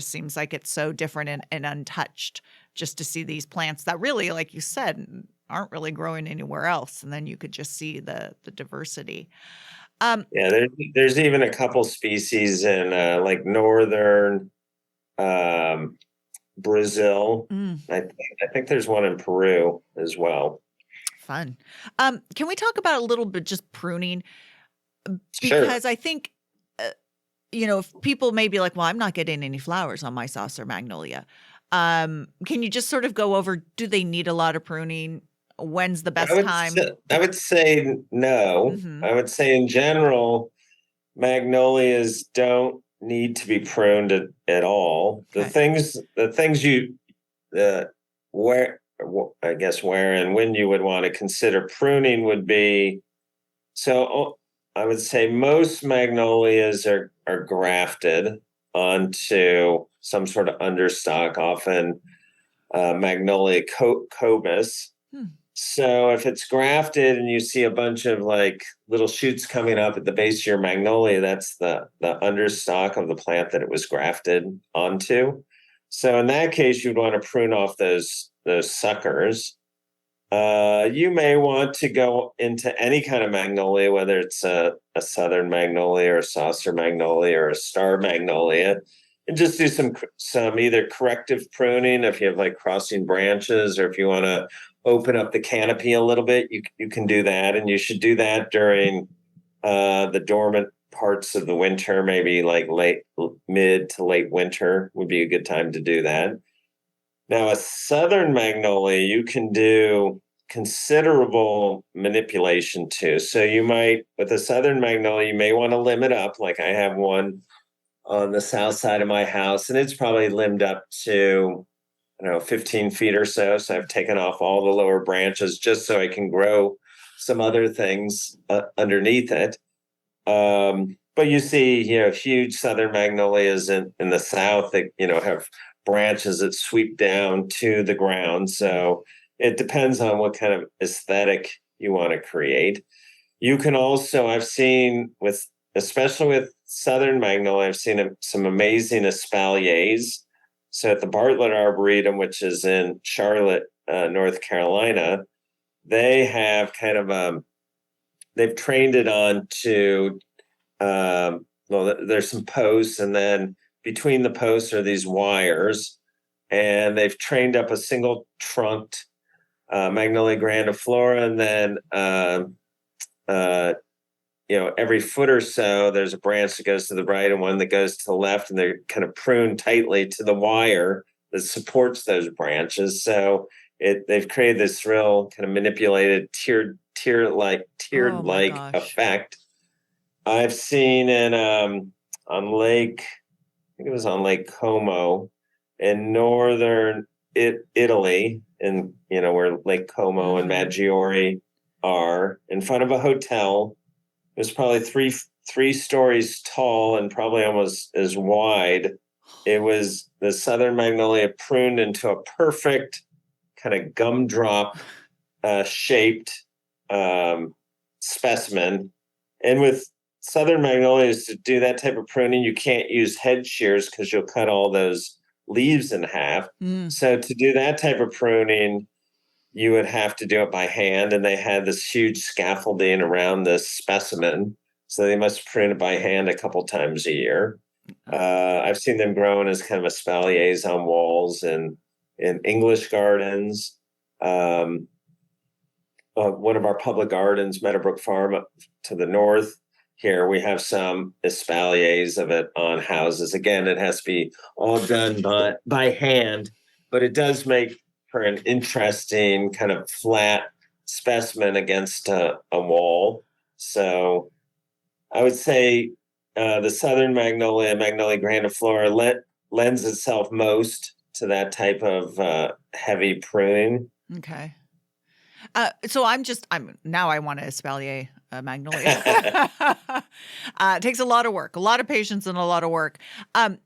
seems like it's so different and untouched, just to see these plants that really, like you said, aren't really growing anywhere else. And then you could just see the diversity. Yeah, there's even a couple species in like northern Brazil. Mm, I think there's one in Peru as well. fun. Can we talk about a little bit just pruning? Sure. Because I think, if people may be like, well, I'm not getting any flowers on my saucer magnolia. Can you just sort of go over, do they need a lot of pruning? When's the best time? I would say no. Mhm. I would say in general, magnolias don't need to be pruned at all. Okay. The things you where I guess where and when you would want to consider pruning would be I would say most magnolias are grafted onto some sort of understock, often Magnolia cobus. Hmm. So if it's grafted and you see a bunch of like little shoots coming up at the base of your magnolia, that's the understock of the plant that it was grafted onto. So in that case, you'd want to prune off those suckers. You may want to go into any kind of magnolia, whether it's a southern magnolia or a saucer magnolia or a star magnolia, and just do some either corrective pruning if you have like crossing branches, or if you want to open up the canopy a little bit, you can do that, and you should do that during the dormant parts of the winter, maybe like mid to late winter would be a good time to do that. Now, a southern magnolia, you can do considerable manipulation too. So you might, with a southern magnolia, you may want to limb it up. Like I have one on the south side of my house, and it's probably limbed up to, 15 feet or so. So I've taken off all the lower branches just so I can grow some other things underneath it. But you see, huge southern magnolias in the south that, have branches that sweep down to the ground. So it depends on what kind of aesthetic you want to create. You can also, I've seen especially with southern magnolia, I've seen some amazing espaliers. So at the Bartlett Arboretum, which is in Charlotte, North Carolina, they have they've trained it on to, there's some posts, and then between the posts are these wires, and they've trained up a single trunked Magnolia grandiflora, and then every foot or so there's a branch that goes to the right and one that goes to the left, and they're kind of pruned tightly to the wire that supports those branches. So they've created this real kind of manipulated tiered like effect. I've seen on Lake, I think it was on Lake Como in northern Italy, and where Lake Como and Maggiore are, in front of a hotel. It was probably three stories tall and probably almost as wide. It was the southern magnolia pruned into a perfect kind of gumdrop shaped specimen. And with southern magnolias, to do that type of pruning, you can't use head shears because you'll cut all those leaves in half. So to do that type of pruning, you would have to do it by hand, and they had this huge scaffolding around this specimen. So they must prune it by hand a couple times a year. I've seen them growing as kind of espaliers on walls in English gardens. One of our public gardens, Meadowbrook Farm up to the north here, we have some espaliers of it on houses. Again, it has to be all done by hand, but it does make for an interesting kind of flat specimen against a wall. So I would say the southern Magnolia grandiflora, lends itself most to that type of heavy pruning. Okay. So now I want to espalier a magnolia. It takes a lot of work, a lot of patience, and a lot of work. I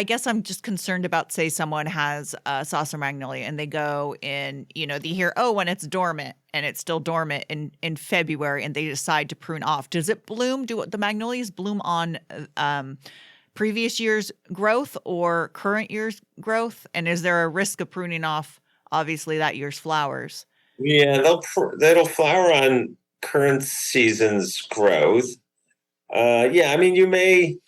guess I'm just concerned about, say, someone has a saucer magnolia and they go in, they hear, oh, when it's dormant, and it's still dormant in February and they decide to prune off, does it bloom? Do the magnolias bloom on previous year's growth or current year's growth? And is there a risk of pruning off, obviously, that year's flowers? Yeah, they'll flower on current season's growth. Yeah, I mean, you may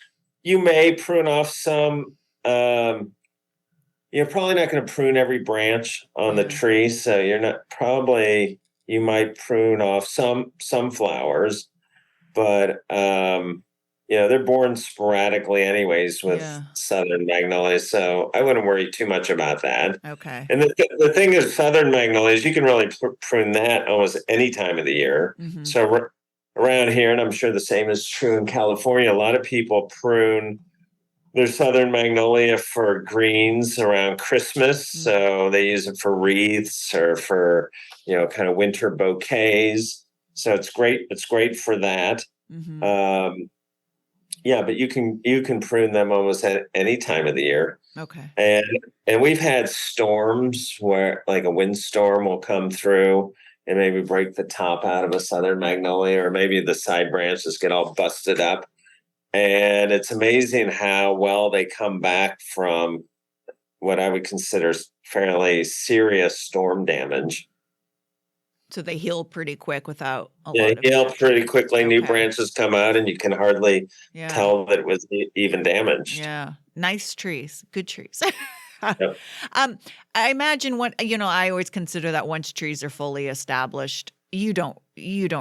prune off some. You're probably not going to prune every branch on the tree, so you might prune off some flowers, but they're born sporadically anyways with southern magnolias, so I wouldn't worry too much about that. Okay. And the thing is, southern magnolias, you can really prune that almost any time of the year. Mm-hmm. So around here, and I'm sure the same is true in California, a lot of people prune their southern magnolia for greens around Christmas. Mm-hmm. So they use it for wreaths or for, kind of winter bouquets. So it's great. It's great for that. Mm-hmm. But you can prune them almost at any time of the year. Okay. And we've had storms where like a windstorm will come through and maybe break the top out of a southern magnolia, or maybe the side branches get all busted up. And it's amazing how well they come back from what I would consider fairly serious storm damage. So they heal pretty quick without a lot They heal pretty quickly. Okay. New branches come out and you can hardly tell that it was even damaged. Yeah. Nice trees. Good trees. Yep. I imagine I always consider that once trees are fully established, you don't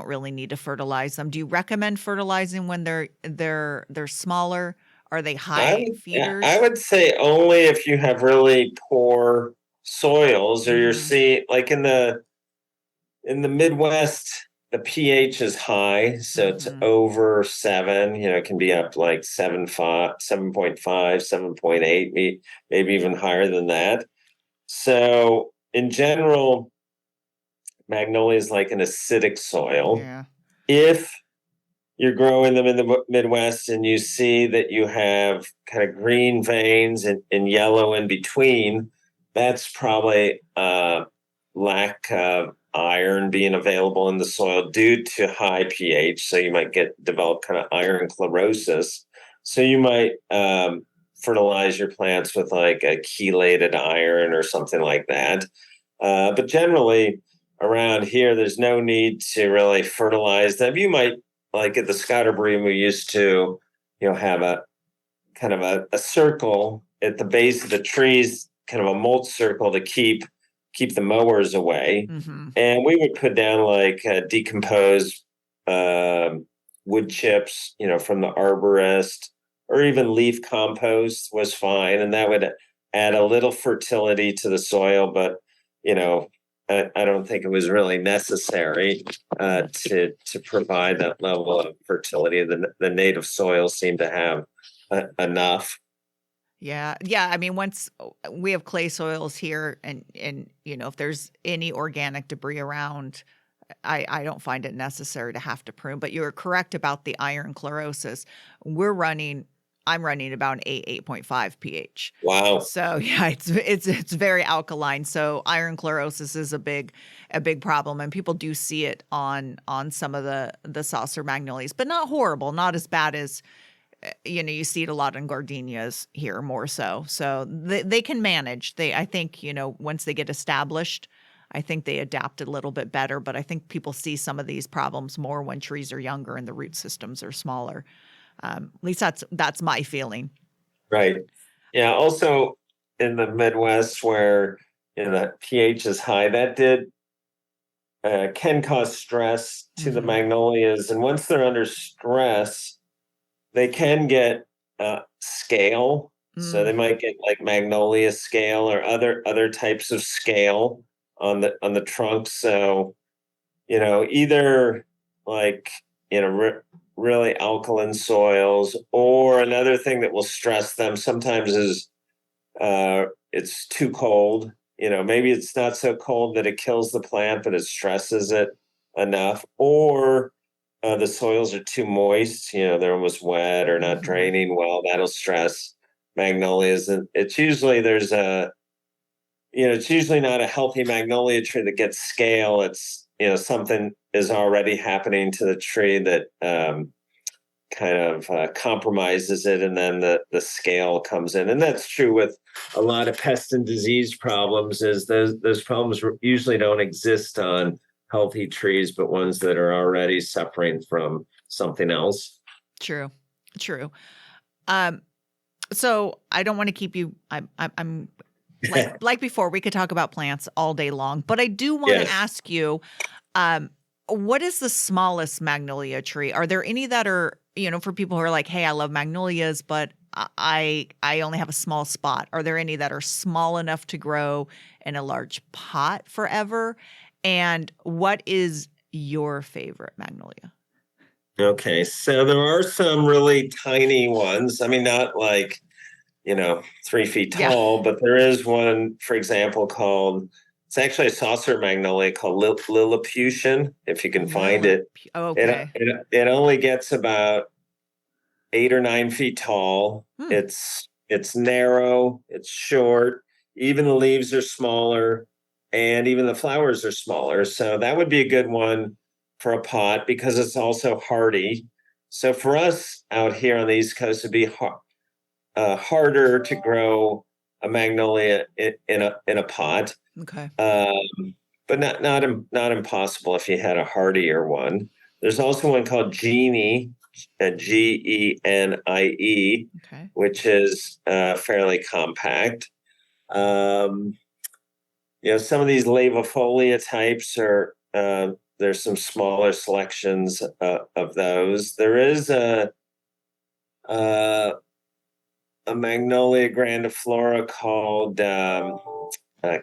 really need to fertilize them. Do you recommend fertilizing when they're smaller? Are they high feeders? I would say only if you have really poor soils, or you're seeing like in the Midwest, the pH is high, so it's over 7. It can be up like 7.5, 7.8, maybe even higher than that. So in general, Magnolia is like an acidic soil. Yeah. If you're growing them in the Midwest and you see that you have kind of green veins and yellow in between, that's probably lack of iron being available in the soil due to high pH. So you might develop kind of iron chlorosis. So you might fertilize your plants with like a chelated iron or something like that. But generally, around here, there's no need to really fertilize them. You might, like at the Scotterbream, we used to, have a kind of a circle at the base of the trees, kind of a mulch circle to keep the mowers away. Mm-hmm. And we would put down like decomposed wood chips, from the arborist, or even leaf compost was fine. And that would add a little fertility to the soil, but, I don't think it was really necessary to provide that level of fertility. The native soils seem to have enough. Yeah. I mean, once we have clay soils here, and if there's any organic debris around, I don't find it necessary to have to prune. But you're correct about the iron chlorosis. I'm running about an 8.5 pH. Wow. So yeah, it's very alkaline. So iron chlorosis is a big problem, and people do see it on some of the saucer magnolias, but not horrible, not as bad as you see it a lot in gardenias here, more so. So they can manage. I think once they get established, I think they adapt a little bit better. But I think people see some of these problems more when trees are younger and the root systems are smaller. At least that's my feeling. Right. Yeah. Also in the Midwest, where the pH is high, that can cause stress to the magnolias, and once they're under stress, they can get scale. So they might get like magnolia scale or other types of scale on the trunk. So either like really alkaline soils, or another thing that will stress them sometimes is it's too cold. Maybe it's not so cold that it kills the plant, but it stresses it enough, or the soils are too moist, they're almost wet or not draining well. That'll stress magnolias. And it's usually it's usually not a healthy magnolia tree that gets scale. It's something is already happening to the tree that kind of compromises it, and then the scale comes in. And that's true with a lot of pest and disease problems, is those problems usually don't exist on healthy trees, but ones that are already suffering from something else. True. So I don't want to keep you. I'm like before. We could talk about plants all day long, but I do want to ask you, what is the smallest magnolia tree? Are there any that are, for people who are like, hey, I love magnolias, but I only have a small spot? Are there any that are small enough to grow in a large pot forever? And what is your favorite magnolia? Okay, so there are some really tiny ones. I mean, not like, 3 feet tall, but there is one, for example, it's actually a saucer magnolia called Lilliputian, if you can find it. Okay. It only gets about 8 or 9 feet tall. It's narrow, it's short, even the leaves are smaller, and even the flowers are smaller. So that would be a good one for a pot, because it's also hardy. So for us out here on the East Coast, it'd be harder to grow a magnolia in a pot. Okay. But not impossible if you had a hardier one. There's also one called Genie, Genie, okay, which is fairly compact. Some of these lavifolia types are. There's some smaller selections of those. There is a Magnolia grandiflora called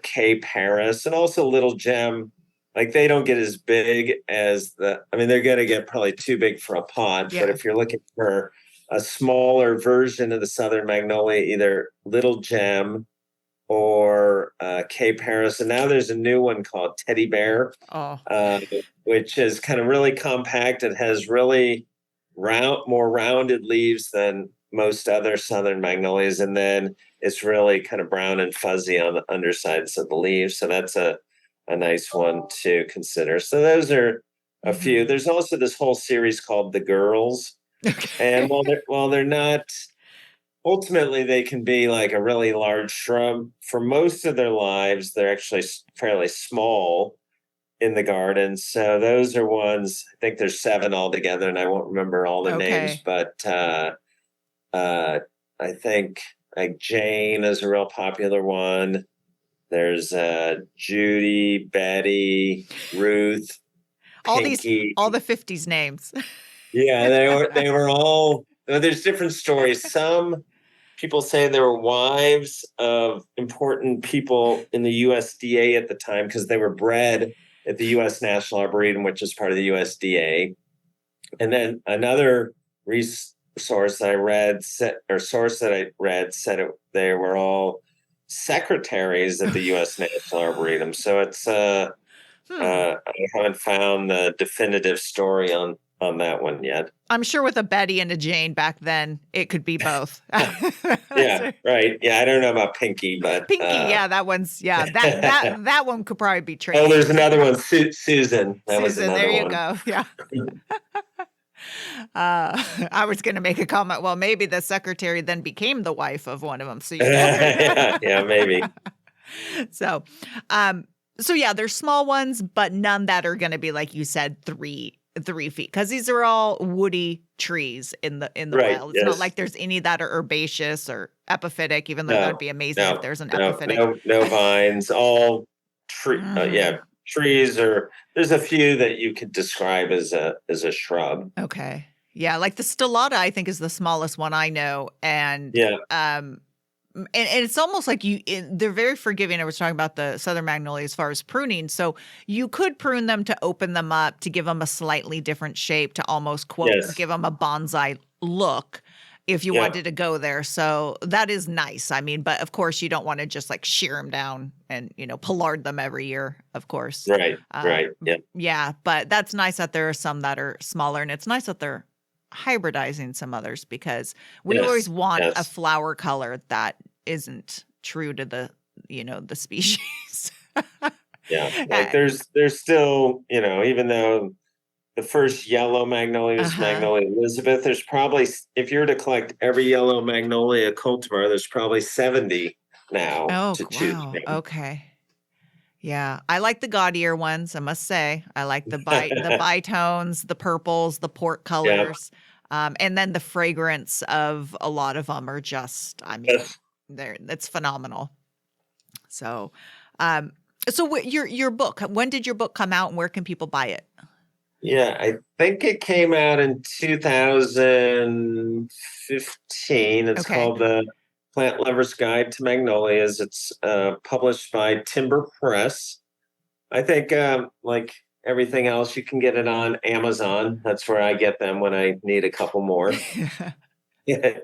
K. Paris, and also Little Gem. Like, they don't get as big as they're going to get probably too big for a pot. Yeah. But if you're looking for a smaller version of the Southern Magnolia, either Little Gem or K. Paris. And now there's a new one called Teddy Bear, which is kind of really compact. It has really more rounded leaves than most other Southern Magnolias. And then it's really kind of brown and fuzzy on the undersides of the leaves. So that's a nice one to consider. So those are a few. There's also this whole series called The Girls. Okay. And while they're not, ultimately, they can be like a really large shrub. For most of their lives, they're actually fairly small in the garden. So those are ones, I think there's 7 altogether, and I won't remember all the names, but I think like Jane is a real popular one. There's Judy, Betty, Ruth, Pinky. all the 50s names. Yeah, they were all. There's different stories. Some people say they were wives of important people in the USDA at the time, because they were bred at the U.S. National Arboretum, which is part of the USDA. And then another source that I read said they were all secretaries at the U.S. National Arboretum. So it's I haven't found the definitive story on that one yet. I'm sure with a Betty and a Jane back then, it could be both. Yeah, right. Yeah, I don't know about Pinky, but Pinky, that one's that one could probably be traced. Oh, there's another one, Susan. Susan, there you one. go. Yeah. I was going to make a comment. Well, maybe the secretary then became the wife of one of them. So yeah, maybe. So yeah, there's small ones, but none that are going to be, like you said, 3 feet, because these are all woody trees in the wild. It's not like there's any that are herbaceous or epiphytic, even though that would be amazing if there's an epiphytic. No vines, all trees, or there's a few that you could describe as a shrub. Okay. Yeah, like the stellata, I think, is the smallest one I know, and and it's almost like they're very forgiving. I was talking about the Southern Magnolia as far as pruning. So you could prune them to open them up, to give them a slightly different shape, to almost, quote, give them a bonsai look if you wanted to go there. So that is nice. I mean, but of course you don't want to just like shear them down and, pollard them every year, of course. Right. Yeah. Yeah. But that's nice that there are some that are smaller, and it's nice that they're hybridizing some others, because we always want a flower color that isn't true to the the species. Yeah. Like there's still, even though the first yellow magnolia is Uh-huh. Magnolia Elizabeth, there's probably, if you were to collect every yellow magnolia cultivar, there's probably 70 now Oh, to choose wow. from. Okay. Yeah, I like the gaudier ones, I must say. I like the bitones, the purples, the port Yeah. colors, and then the fragrance of a lot of them are just, I mean, Yes. it's phenomenal. So, um, so your book, when did your book come out, and where can people buy it? Yeah, I think it came out in 2015. It's Okay. called The Plant Lover's Guide to Magnolias. It's published by Timber Press. I think, like everything else, you can get it on Amazon. That's where I get them when I need a couple more. Yeah.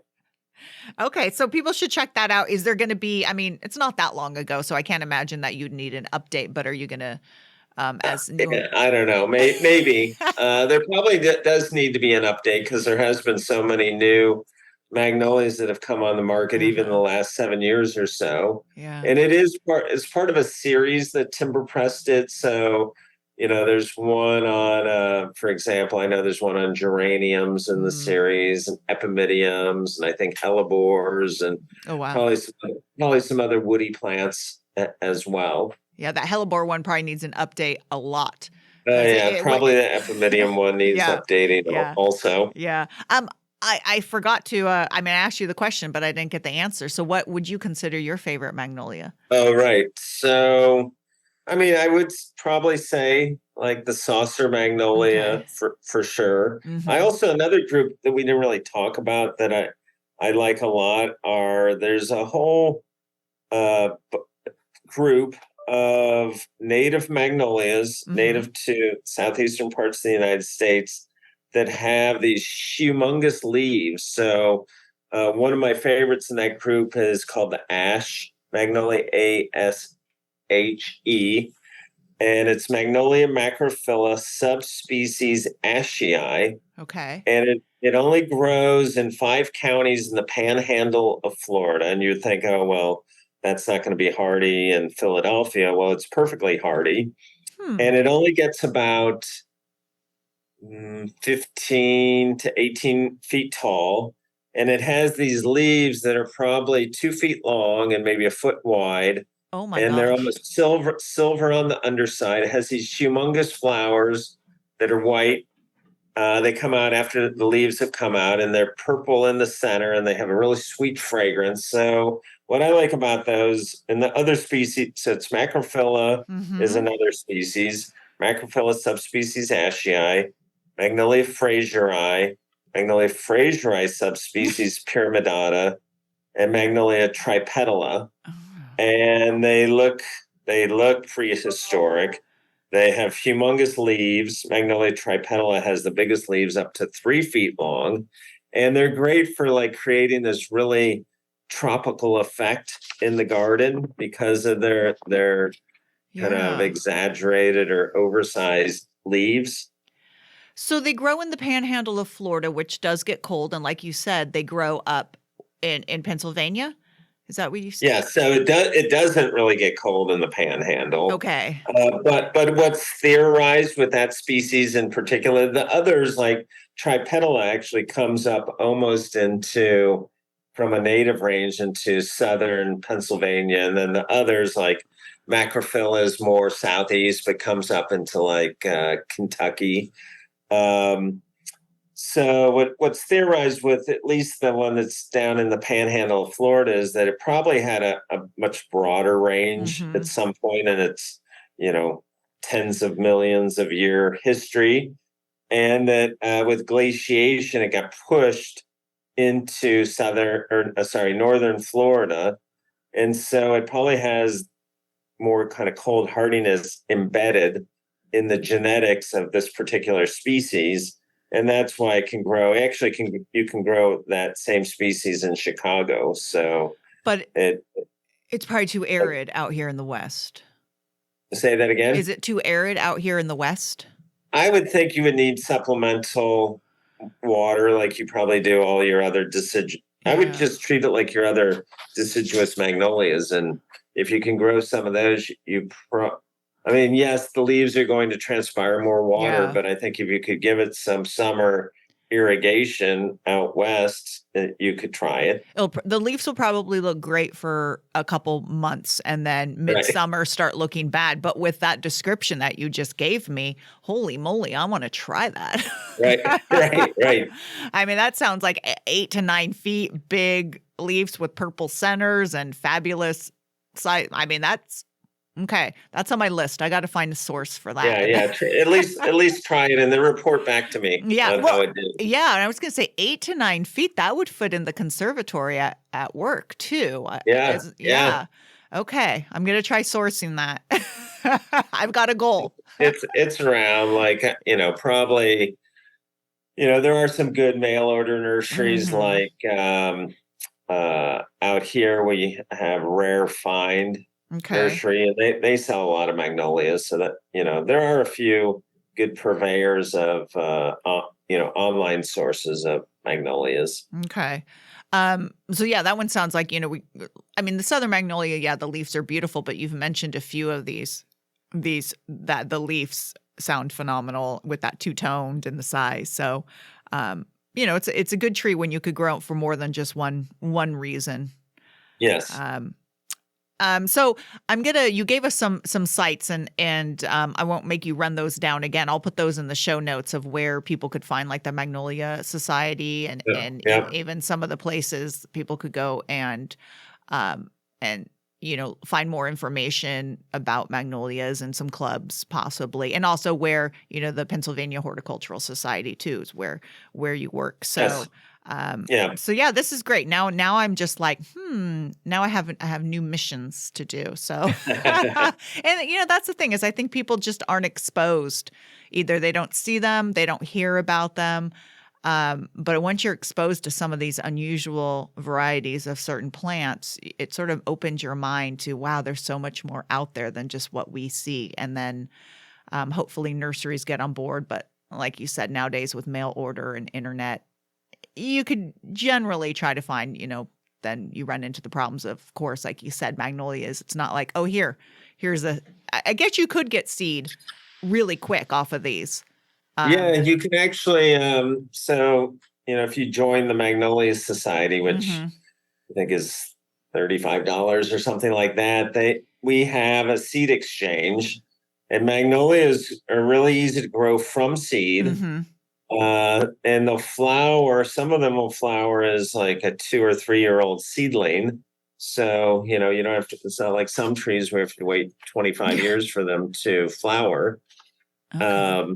Okay, so people should check that out. Is there going to be, I mean, it's not that long ago, so I can't imagine that you'd need an update, but are you going to, as new? I don't know. Maybe there probably does need to be an update because there has been so many new magnolias that have come on the market even in the Uh-huh. last 7 years or so. Yeah. And it's part of a series that Timber Press did. So, there's one on, for example, I know there's one on geraniums in the Mm. series, and epimediums, and I think hellebores, and Oh, wow. probably some other woody plants as well. Yeah, that hellebore one probably needs an update a lot. Yeah, It probably the epimedium one needs yeah, updating yeah, also. yeah. I forgot to, I mean, I asked you the question, but I didn't get the answer. So what would you consider your favorite magnolia? Oh, right. So, I mean, I would probably say like the saucer magnolia Okay. for sure. I Mhm. also, another group that we didn't really talk about that I like a lot there's a whole group of native magnolias, Mhm. native to southeastern parts of the United States, that have these humongous leaves. So, one of my favorites in that group is called the ash magnolia, ASHE, and it's Magnolia macrophylla subspecies ashii, Okay. and it only grows in 5 counties in the panhandle of Florida. And you'd think, oh, well, that's not going to be hardy in Philadelphia. Well, it's perfectly hardy. Hmm. And it only gets about 15 to 18 feet tall. And it has these leaves that are probably 2 feet long and maybe a foot wide. Oh my And they're gosh. almost silver on the underside. It has these humongous flowers that are white. They come out after the leaves have come out, and they're purple in the center, and they have a really sweet fragrance. So, what I like about those, and the other species, so it's Macrophylla is Mhm. another species, Macrophylla subspecies ashii, Magnolia fraseri subspecies pyramidata, and Magnolia tripetala, Oh. and they look prehistoric. They have humongous leaves. Magnolia tripetala has the biggest leaves, up to 3 feet long, and they're great for like creating this really tropical effect in the garden because of their kind of Yeah. exaggerated or oversized leaves. So they grow in the panhandle of Florida, which does get cold, and like you said, they grow up in Pennsylvania? Is that what you said? Yeah, so it doesn't really get cold in the panhandle. Okay. But what's theorized with that species in particular, the others like tripetala actually comes up almost into from a native range into southern Pennsylvania, and then the others like macrophylla is more southeast, but comes up into like Kentucky. Um, so what's theorized with at least the one that's down in the panhandle of Florida is that it probably had a much broader range at Mhm. some point in its, you know, tens of millions of year history. And that with glaciation, it got pushed into northern Florida. And so it probably has more kind of cold hardiness embedded in the genetics of this particular species, and that's why it can grow. Actually, you can grow that same species in Chicago. So But it it's probably too arid out here in the West. say that Is again. it too arid out here in the West? I would think you would need supplemental water, like you probably do all your other deciduous. I would Yeah. just treat it like your other deciduous magnolias, and if you can grow some of those, I mean, yes, the leaves are going to transpire more water, Yeah. but I think if you could give it some summer irrigation out west, you could try it. The leaves will probably look great for a couple months and then Right, midsummer start looking bad. But with that description that you just gave me, holy moly, I want to try that. right, right. I mean, that sounds like 8 to 9 feet, big leaves with purple centers and fabulous size. I mean, that's okay. That's on my list. I got to find a source for Yeah, that. yeah. At least try it and then report back to me Yeah, on well, how it did. yeah, and I was gonna say 8 to 9 feet. That would fit in the conservatory at work too. Yeah, yeah. Yeah. Okay, I'm gonna try sourcing that. I've got a goal. It's around like probably there are some good mail order nurseries Mhm. like out here we have Rare Find Okay. Nursery, and they sell a lot of magnolias. So that there are a few good purveyors of online sources of magnolias. Okay. So yeah, that one sounds like, I mean, the Southern Magnolia, yeah, the leaves are beautiful, but you've mentioned a few of these that the leaves sound phenomenal with that two-toned and the size. So, it's a good tree when you could grow it for more than just one reason. Yes. So you gave us some sites and I won't make you run those down again. I'll put those in the show notes of where people could find like the Magnolia Society and Yeah. and Yeah. even some of the places people could go and find more information about magnolias and some clubs possibly, and also where the Pennsylvania Horticultural Society too is where you work. So Yes. Yeah. so yeah, this is great. Now I'm just like, now I have new missions to do. So and that's the thing is I think people just aren't exposed. Either they don't see them, they don't hear about them. But once you're exposed to some of these unusual varieties of certain plants, it sort of opens your mind to, wow, there's so much more out there than just what we see. And then hopefully nurseries get on board. But like you said, nowadays with mail order and internet, you could generally try to find, then you run into the problems of course, like you said, magnolias. It's not like, oh, here's I guess you could get seed really quick off of these. Yeah, you can actually if you join the Magnolias Society, which Mhm. I think is $35 or something like that, we have a seed exchange, and magnolias are really easy to grow from seed. Mhm. And they'll flower. Some of them will flower as like a 2 or 3 year old seedling. So, you don't have to, it's not like some trees where you have to wait 25 years for them to flower. Okay.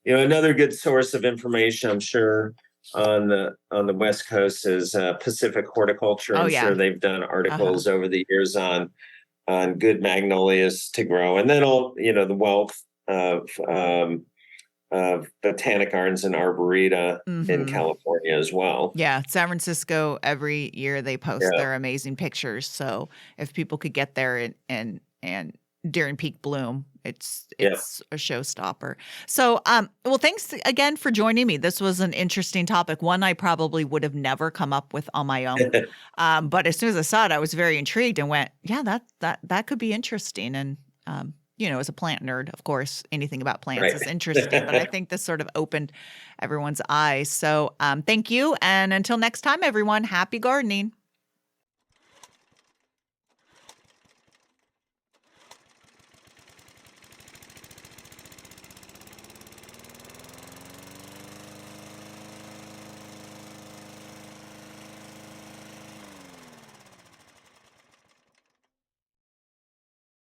Another good source of information, I'm sure, on the West Coast is Pacific Horticulture. Oh, I'm yeah. sure they've done articles over the years on good magnolias to grow, and then all the wealth of Botanic gardens and Arboreta in Mhm. California as well. Yeah, San Francisco, every year they post Yeah. their amazing pictures. So if people could get there and during peak bloom, it's Yeah. a showstopper. So well, thanks again for joining me. This was an interesting topic, one I probably would have never come up with on my own. But as soon as I saw it, I was very intrigued and went, yeah, that could be interesting. And as a plant nerd, of course, anything about plants Right. is interesting, but I think this sort of opened everyone's eyes. So thank you. And until next time, everyone, happy gardening.